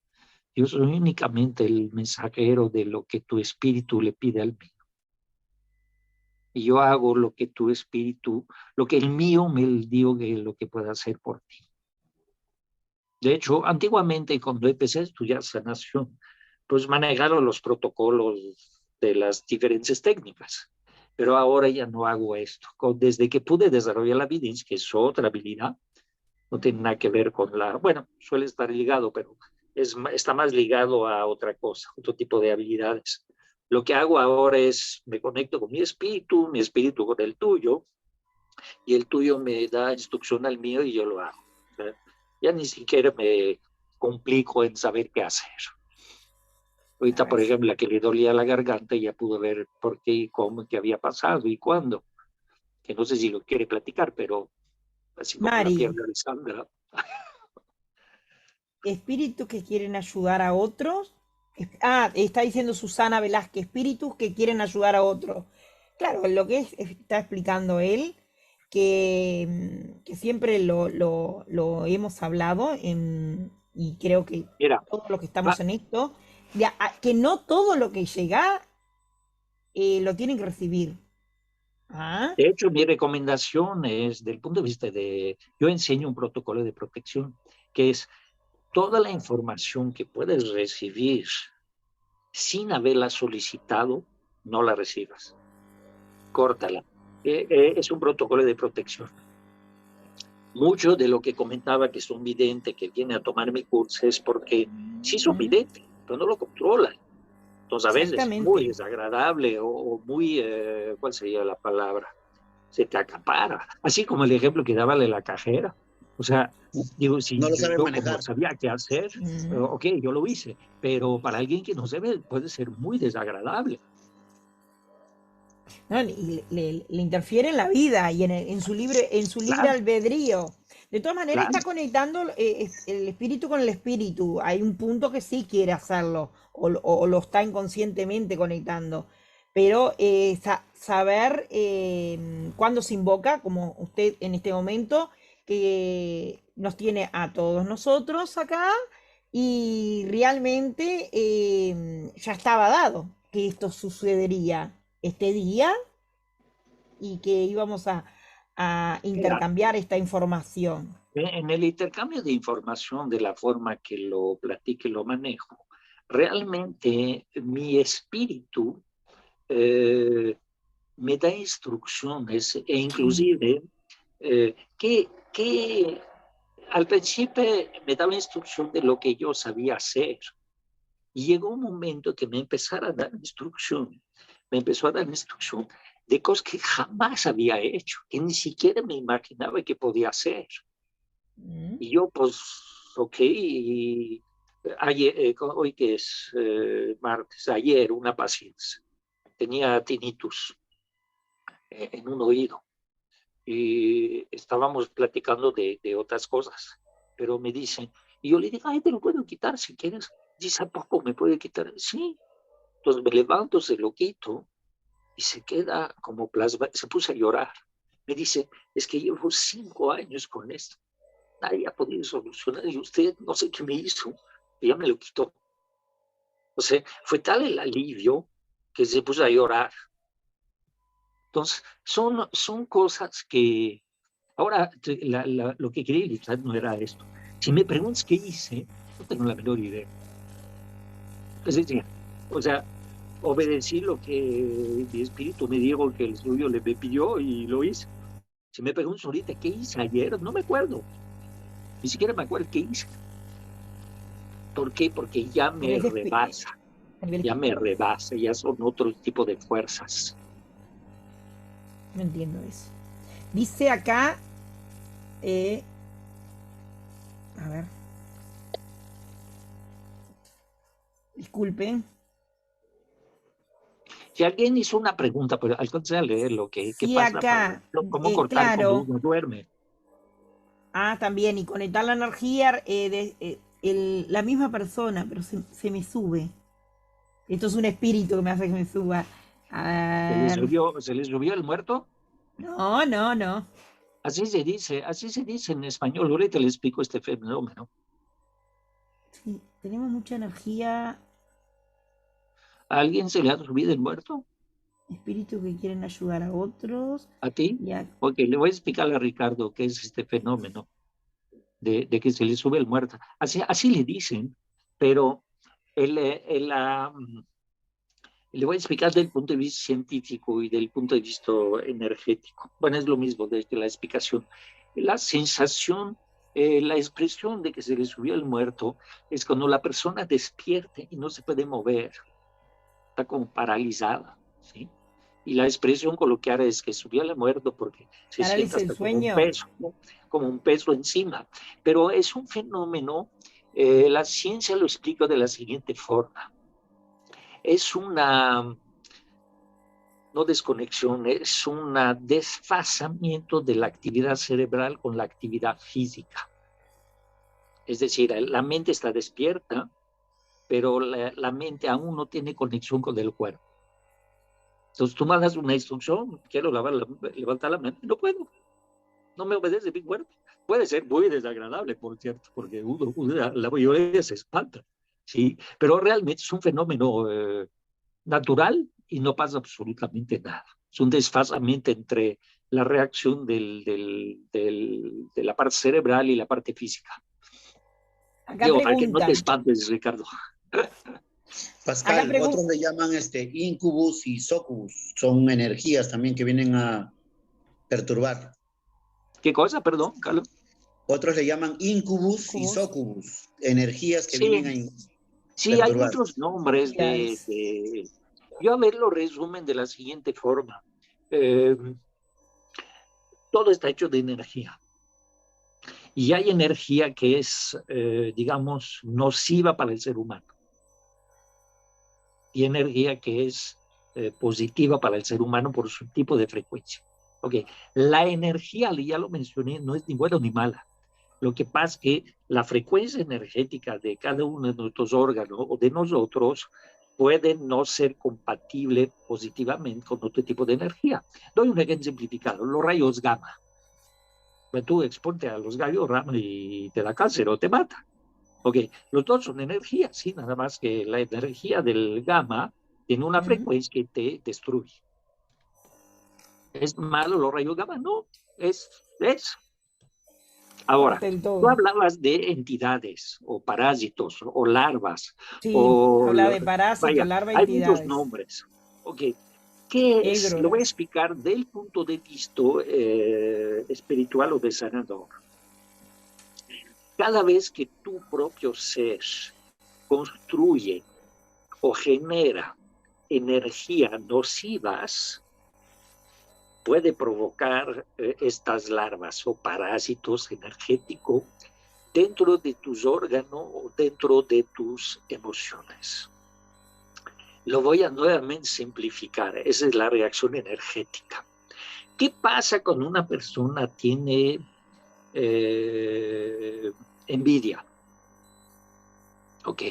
Yo soy únicamente el mensajero de lo que tu espíritu le pide al mío. Y yo hago lo que tu espíritu, lo que el mío me digo que es lo que puede hacer por ti. De hecho, antiguamente cuando empecé a estudiar sanación, pues manejaron los protocolos de las diferentes técnicas. Pero ahora ya no hago esto. Desde que pude desarrollar la vidinch, que es otra habilidad, no tiene nada que ver con la, bueno, suele estar ligado, pero está más ligado a otra cosa, otro tipo de habilidades. Lo que hago ahora es, me conecto con mi espíritu con el tuyo, y el tuyo me da instrucción al mío y yo lo hago. Ya ni siquiera me complico en saber qué hacer. Ahorita, por ejemplo, la que le dolía la garganta, ya pudo ver por qué y cómo, qué había pasado y cuándo. Que no sé si lo quiere platicar, pero así como la Mari, pierna de Sandra. espíritus que quieren ayudar a otros. Está diciendo Susana Velázquez, espíritus que quieren ayudar a otros. Claro, lo que está explicando él, que siempre lo hemos hablado, y creo que Mira, todos los que estamos en esto, que no todo lo que llega lo tienen que recibir. ¿Ah? de hecho, mi recomendación es, del punto de vista de, yo enseño un protocolo de protección, que es toda la información que puedes recibir sin haberla solicitado, no la recibas. Córtala. Es un protocolo de protección. Mucho de lo que comentaba que es un vidente que viene a tomar mi curso es porque sí son videntes, pero no lo controlan. Entonces a veces es muy Exactamente. desagradable o muy, ¿cuál sería la palabra? Se te acapara. Así como el ejemplo que daba de la cajera. O sea, digo, si No lo saben yo como manejar. sabía qué hacer, Mm. ok, yo lo hice, pero para alguien que no se ve puede ser muy desagradable. ¿No? Y le interfiere en la vida y en su libre Claro, albedrío. De todas maneras, claro. está conectando el espíritu con el espíritu. Hay un punto que sí quiere hacerlo, o lo está inconscientemente conectando. Pero saber cuándo se invoca, como usted en este momento, que nos tiene a todos nosotros acá, y realmente ya estaba dado que esto sucedería este día y que íbamos a Mira, intercambiar esta información. en el intercambio de información, de la forma que lo platique y lo manejo, realmente mi espíritu me da instrucciones e inclusive que al principio me daba instrucción de lo que yo sabía hacer. Y llegó un momento que me empezara a dar instrucción, me empezó a dar instrucción de cosas que jamás había hecho, que ni siquiera me imaginaba que podía hacer. Mm. Y yo, pues, ok, y ayer, hoy que es martes, ayer una paciente tenía tinnitus en un oído y estábamos platicando de otras cosas, pero me dicen, y yo le digo, ay, te lo puedo quitar si quieres. Dice, ¿a poco me puede quitar? Sí. Entonces me levanto, se lo quito y se queda como plasma, se puso a llorar. Me dice, es que llevo 5 años con esto, nadie ha podido solucionar y usted no sé qué me hizo, y ya me lo quitó. O sea, fue tal el alivio que se puso a llorar. Entonces, son cosas que ahora, lo que quería ilustrar no era esto. Si me preguntas qué hice, no tengo la menor idea. Es decir, o sea, obedecí lo que mi espíritu me dijo que el suyo le me pidió y lo hice. Si me preguntas ahorita qué hice ayer, no me acuerdo. Ni siquiera me acuerdo qué hice. ¿Por qué? Porque ya me rebasa. Ya me rebasa, ya son otro tipo de fuerzas. No entiendo eso. Dice acá, a ver, disculpen. Si alguien hizo una pregunta, pero alcancé a leerlo, ¿qué Sí, pasa? acá, ¿Cómo cortar cuando claro. uno duerme? Ah, también, y conectar la energía la misma persona, pero se me sube. Esto es un espíritu que me hace que me suba. A ver. ¿Se le subió el muerto? No, no, no. Así se dice en español. Ahorita le explico este fenómeno. Sí, tenemos mucha energía. ¿A alguien se le ha subido el muerto? Espíritus que quieren ayudar a otros. ¿A ti? Y Ok, le voy a explicar a Ricardo qué es este fenómeno de que se le sube el muerto. Así le dicen, pero le voy a explicar desde el punto de vista científico y del punto de vista energético. Bueno, es lo mismo desde la explicación. La sensación, la expresión de que se le subió el muerto es cuando la persona despierte y no se puede mover, está como paralizada, ¿sí? Y la expresión coloquial es que subió el muerto porque se siente parálisis del hasta como un sueño. peso, ¿no? Como un peso encima. Pero es un fenómeno, la ciencia lo explica de la siguiente forma. Es una, no desconexión, es un desfasamiento de la actividad cerebral con la actividad física. Es decir, la mente está despierta, pero la mente aún no tiene conexión con el cuerpo. Entonces tú mandas una instrucción, quiero levantar la mente, no puedo, no me obedece mi cuerpo. Puede ser muy desagradable, por cierto, porque la mayoría se espanta, ¿sí? Pero realmente es un fenómeno natural y no pasa absolutamente nada. Es un desfasamiento entre la reacción de la parte cerebral y la parte física. Acá Digo, para que no te preguntan. espantes, Ricardo. Pascal, otros le llaman incubus y succubus. Son energías también que vienen a perturbar. ¿Qué cosa? Perdón, Carlos. Otros le llaman incubus y succubus. Energías que vienen a sí, hay perturbar. muchos nombres Yo a ver lo resumen de la siguiente forma. Todo está hecho de energía. Y hay energía que es, digamos, nociva para el ser humano. Y energía que es positiva para el ser humano por su tipo de frecuencia. Okay. La energía, ya lo mencioné, no es ni buena ni mala. Lo que pasa es que la frecuencia energética de cada uno de nuestros órganos o de nosotros puede no ser compatible positivamente con otro tipo de energía. Doy un ejemplo simplificado, los rayos gamma. Tú exponte a los rayos gamma y te da cáncer o te mata. Ok, los dos son energía, sí, nada más que la energía del gamma tiene una frecuencia que te destruye. ¿Es malo los rayos gamma? No, es. Ahora, tú hablabas de entidades o parásitos o larvas. Sí, o habla de parásitos, larvas, hay entidades. muchos nombres. Ok, ¿qué es? Lo voy a explicar del punto de vista espiritual o de sanador. Cada vez que tu propio ser construye o genera energía nocivas, puede provocar estas larvas o parásitos energéticos dentro de tus órganos o dentro de tus emociones. Lo voy a nuevamente simplificar. Esa es la reacción energética. ¿Qué pasa cuando una persona tiene envidia? Ok,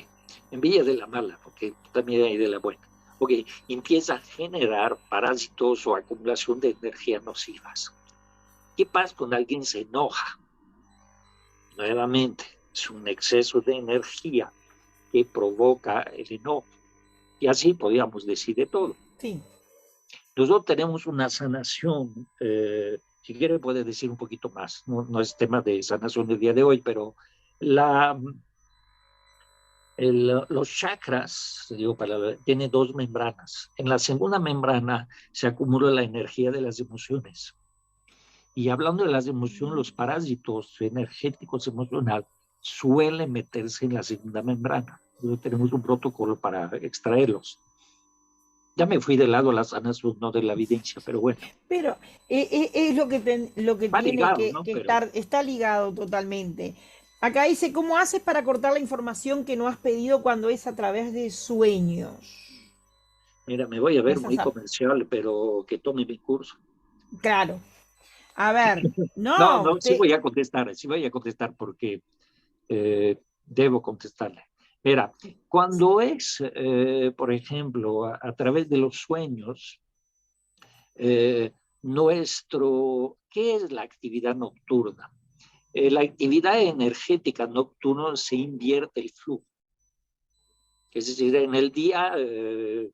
envidia de la mala, porque también hay de la buena. Ok, empieza a generar parásitos o acumulación de energías nocivas. ¿Qué pasa cuando alguien se enoja? Nuevamente, es un exceso de energía que provoca el enojo. Y así podríamos decir de todo. Sí. Nosotros tenemos una sanación, si quiere puede decir un poquito más, no es tema de sanación del día de hoy, pero Los chakras, digo, tienen dos membranas. En la segunda membrana se acumula la energía de las emociones. Y hablando de las emociones, los parásitos energéticos emocionales suelen meterse en la segunda membrana. Entonces, tenemos un protocolo para extraerlos. Ya me fui del lado de la sanación, no de la evidencia, pero bueno. Pero es lo que Va tiene ligado, ¿no? que Pero estar, está ligado totalmente. Acá dice, ¿cómo haces para cortar la información que no has pedido cuando es a través de sueños? mira, me voy a ver Esa muy es comercial, pero que tome mi curso. claro. A ver, No, no, no, usted, sí voy a contestar porque debo contestarle. Mira, cuando es, por ejemplo, a través de los sueños, ¿qué es la actividad nocturna? La actividad energética nocturna se invierte el flujo. Es decir, en el día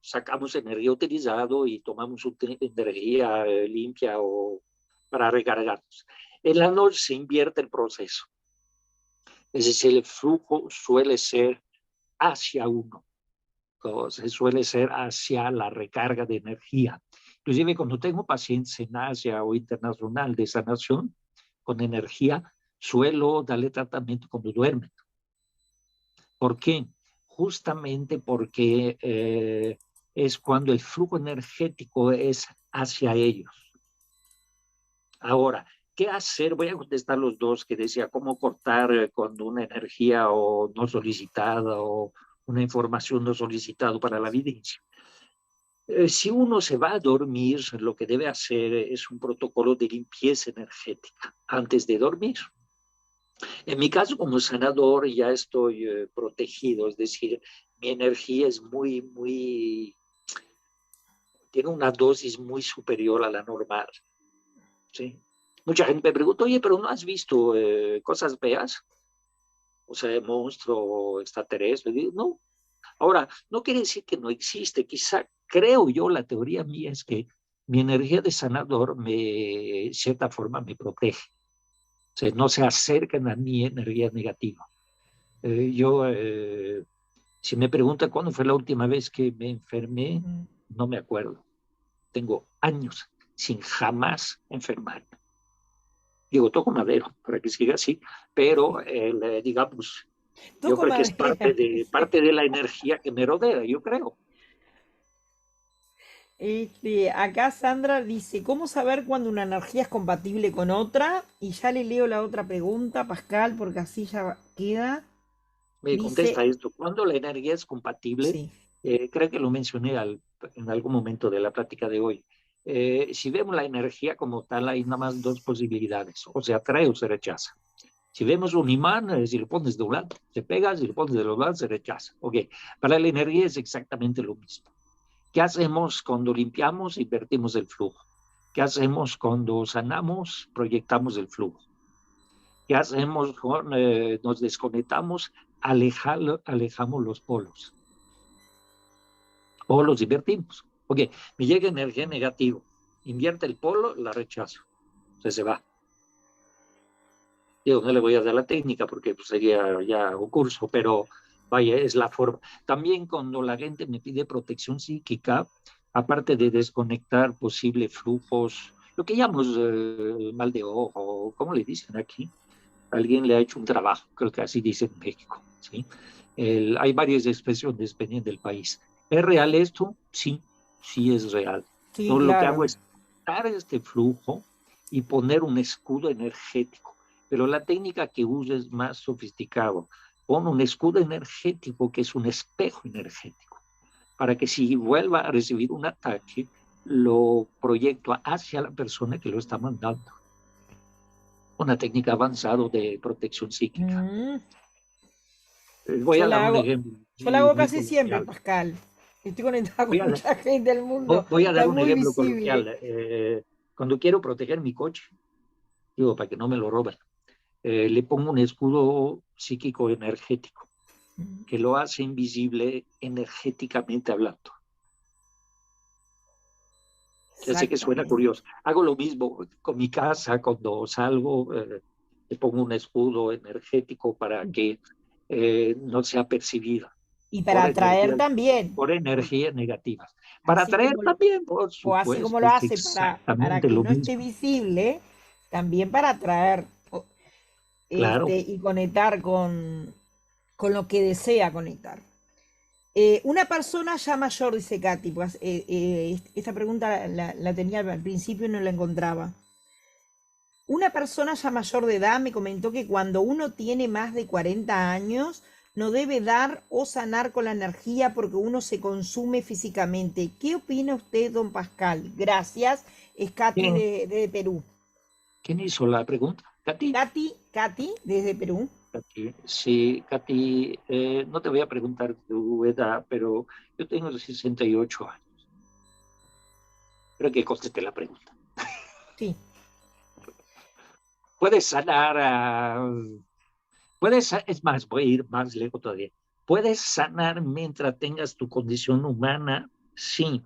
sacamos energía utilizado y tomamos energía limpia o para recargarnos. En la noche se invierte el proceso. Es decir, el flujo suele ser hacia uno, se suele ser hacia la recarga de energía. Inclusive cuando tengo pacientes en Asia o internacional de sanación con energía, suelo darle tratamiento cuando duermen. ¿Por qué? Justamente porque es cuando el flujo energético es hacia ellos. Ahora, ¿qué hacer? Voy a contestar los dos que decía, ¿cómo cortar con una energía o no solicitada o una información no solicitada para la evidencia? Si uno se va a dormir, lo que debe hacer es un protocolo de limpieza energética antes de dormir. En mi caso, como sanador, ya estoy protegido, es decir, mi energía es tiene una dosis muy superior a la normal. ¿Sí? Mucha gente me pregunta, oye, pero ¿no has visto cosas feas? O sea, monstruo extraterrestre. Digo, no. Ahora, no quiere decir que no existe. Quizá, creo yo, la teoría mía es que mi energía de sanador, de cierta forma, me protege. O sea, no se acercan a mi energía negativa. Si me pregunta cuándo fue la última vez que me enfermé, no me acuerdo. Tengo años sin jamás enfermarme. Digo, toco madero para que siga así, pero digamos, yo toco creo que es madera. parte de la energía que me rodea, yo creo. Acá Sandra dice, ¿cómo saber cuando una energía es compatible con otra? Y ya le leo la otra pregunta, Pascal, porque así ya queda. Me contesta Dice, esto, cuando la energía es compatible, sí. creo que lo mencioné en algún momento de la plática de hoy. Si vemos la energía como tal, hay nada más dos posibilidades, o se atrae o se rechaza. Si vemos un imán, si lo pones de un lado, se pega, si lo pones de los lados, se rechaza. Ok, para la energía es exactamente lo mismo. ¿Qué hacemos cuando limpiamos? Invertimos el flujo. ¿Qué hacemos cuando sanamos? Proyectamos el flujo. ¿Qué hacemos cuando nos desconectamos? Alejamos los polos o los invertimos. Ok, me llega energía negativa, invierte el polo, la rechazo, se va. Digo, no le voy a dar la técnica porque pues, sería ya un curso, pero vaya, es la forma. También cuando la gente me pide protección psíquica, aparte de desconectar posibles flujos, lo que llamamos mal de ojo, ¿cómo le dicen aquí? Alguien le ha hecho un trabajo, creo que así dicen en México, ¿sí? Hay varias expresiones dependiendo del país. ¿Es real esto? Sí, sí es real. Sí, Entonces lo que hago claro. es quitar este flujo y poner un escudo energético. Pero la técnica que uso es más sofisticado. Pon un escudo energético que es un espejo energético, para que si vuelva a recibir un ataque, lo proyecto hacia la persona que lo está mandando. Una técnica avanzada de protección psíquica. Mm, Voy yo a dar la un hago, ejemplo yo la muy, hago muy casi siempre, coloquial. Pascal. Estoy conectada Voy con a, mucha gente del mundo. voy a dar Está un muy ejemplo visible. coloquial. Cuando quiero proteger mi coche, digo, para que no me lo roben, le pongo un escudo psíquico energético que lo hace invisible energéticamente hablando. Ya sé que suena Exactamente. curioso. Hago lo mismo con mi casa, cuando salgo, le pongo un escudo energético para que no sea percibida. Y para atraer también. Por energías negativas. Para Así atraer como también, por o así como supuesto, lo es hace para exactamente que lo no esté mismo. visible, también para atraer Claro. y conectar con lo que desea conectar. Una persona ya mayor, dice Katy, pues, esta pregunta la tenía al principio y no la encontraba. Una persona ya mayor de edad me comentó que cuando uno tiene más de 40 años no debe dar o sanar con la energía porque uno se consume físicamente. ¿Qué opina usted, don Pascal? Gracias. Es Katy ¿Quién, de Perú. quién hizo la pregunta? ¿Katy? Katy desde Perú. Katy. Sí, Katy, no te voy a preguntar tu edad, pero yo tengo 68 años. Creo que contesté la pregunta. Sí. Puedes sanar es más, voy a ir más lejos todavía. ¿Puedes sanar mientras tengas tu condición humana? Sí.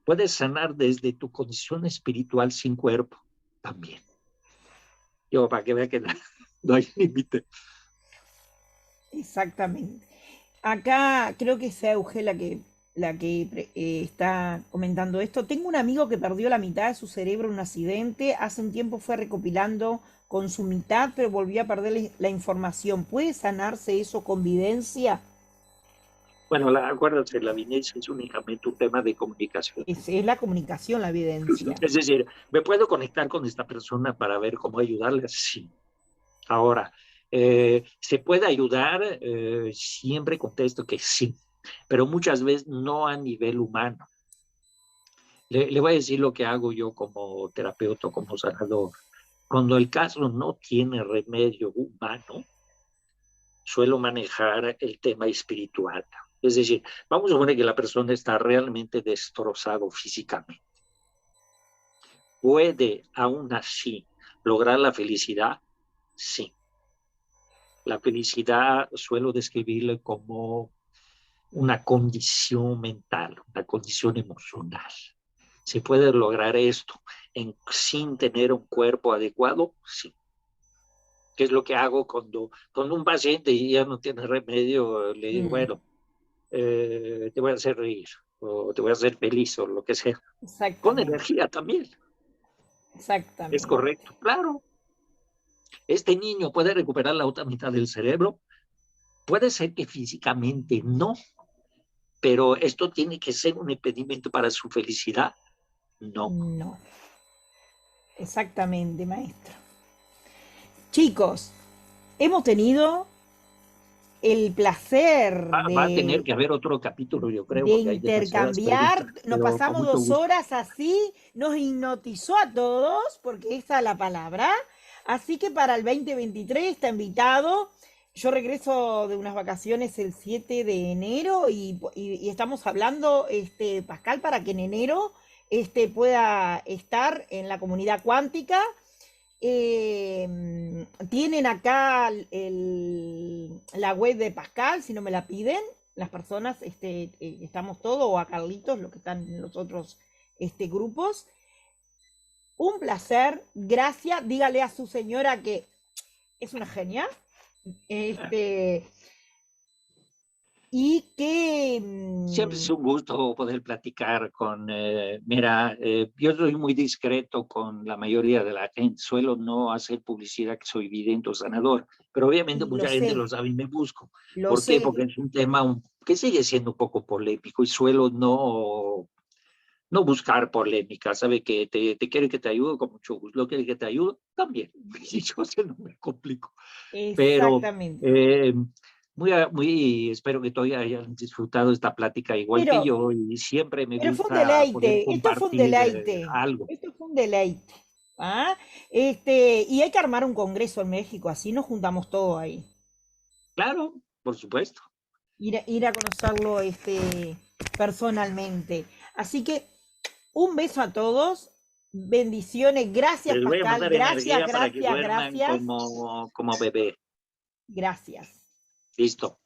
¿Puedes sanar desde tu condición espiritual sin cuerpo? También. Yo, para que vea que no hay límite. Exactamente. Acá creo que es Euge la que está comentando esto. Tengo un amigo que perdió la mitad de su cerebro en un accidente. Hace un tiempo fue recopilando con su mitad, pero volvió a perder la información. ¿Puede sanarse eso con videncia? Bueno, acuérdate, la viñez es únicamente un tema de comunicación. Es la comunicación, la evidencia. Es decir, ¿me puedo conectar con esta persona para ver cómo ayudarle? Sí. Ahora, ¿se puede ayudar? Siempre contesto que sí, pero muchas veces no a nivel humano. Le voy a decir lo que hago yo como terapeuta, como sanador. Cuando el caso no tiene remedio humano, suelo manejar el tema espiritual. Es decir, vamos a suponer que la persona está realmente destrozado físicamente. ¿Puede aún así lograr la felicidad? Sí. La felicidad suelo describirla como una condición mental, una condición emocional. ¿Se puede lograr esto sin tener un cuerpo adecuado? Sí. ¿Qué es lo que hago cuando un paciente ya no tiene remedio? Le digo, Mm, bueno, te voy a hacer reír o te voy a hacer feliz o lo que sea. Con exactamente, energía también. Es exactamente. correcto, claro. Este niño puede recuperar la otra mitad del cerebro. Puede ser que físicamente no, pero esto tiene que ser un impedimento para su felicidad. No. No, exactamente, maestro. Chicos, hemos tenido el placer Va a tener que haber otro capítulo, yo creo, de porque hay demasiadas preguntas, intercambiar. Nos pero con pasamos mucho dos gusto. horas así, nos hipnotizó a todos, porque esa es la palabra. Así que para el 2023 está invitado. Yo regreso de unas vacaciones el 7 de enero y estamos hablando, Pascal, para que en enero pueda estar en la comunidad cuántica. Tienen acá la web de Pascal, si no me la piden, las personas, estamos todos, o a Carlitos, los que están en los otros grupos. Un placer, gracias, dígale a su señora que es una genia. Este, y que Siempre es un gusto poder platicar mira, yo soy muy discreto con la mayoría de la gente, suelo no hacer publicidad que soy vidente o sanador, pero obviamente y lo mucha gente lo sé, sabe y me busco. lo ¿Por qué? Porque sé, es un tema que sigue siendo un poco polémico y suelo no buscar polémica, ¿sabe? Que te quiere que te ayude, con mucho gusto. ¿Lo quiere que te ayude? También. Y yo se no me complico. Pero exactamente. muy espero que todos hayan disfrutado esta plática igual que Pero yo y siempre me Pero fue un gusta poder deleite, esto fue un compartir deleite, algo. esto fue un deleite. ¿Ah? Y hay que armar un congreso en México, así nos juntamos todos ahí. Claro, por supuesto. Ir a conocerlo personalmente. Así que un beso a todos, bendiciones, gracias Les voy a Pascal, mandar gracias, energía para que gracias, duerman gracias, como bebé. gracias, Gracias, Listo.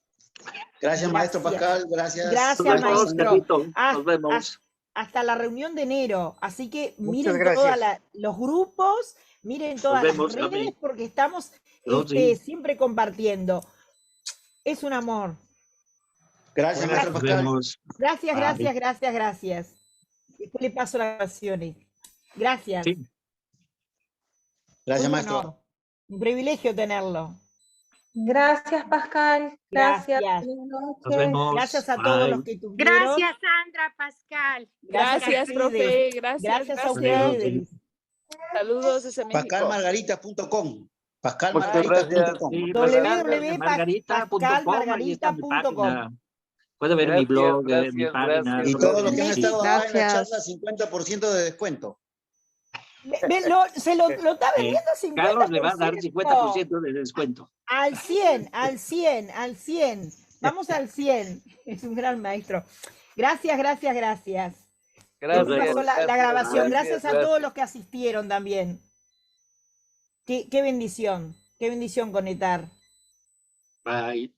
maestro gracias. Pascal. Gracias. Nos Gracias, vemos, Sandra. maestro. Carlito. Nos vemos. Hasta la reunión de enero. Así que Muchas miren todos gracias. los grupos, miren Nos todas las vemos, redes, Gaby. porque estamos Rosy. siempre compartiendo. Es un amor. Gracias, maestro Nos Pascal. vemos. Gracias, Vale. gracias, gracias, gracias. Después le paso las grabaciones. Gracias. Sí. Gracias, Un maestro. honor, un privilegio tenerlo. Gracias, Pascal. Gracias. Gracias. Buenas Nos noches. vemos. Gracias a todos los Bye. que estuvieron. Gracias, Sandra, Pascal. Gracias, a profe. ustedes. Gracias, Gracias a gracias. ustedes. Saludos desde México. PascalMargarita.com. Muchas PascalMargarita.com. Sí, www.pascalmargarita.com, ahí está mi página. Puede ver mi blog, mi Gracias, página. gracias. Y todos los que han Sí. estado acá en la Gracias. charla, 50% de descuento. Lo está vendiendo 50%. Carlos le va a dar 50% de descuento. Al 100, al 100, al 100. Vamos al 100. Es un gran maestro. Gracias, gracias, gracias. Gracias, Después pasó la gracias, grabación. Gracias a gracias. todos los que asistieron también. Qué bendición conectar. Bye.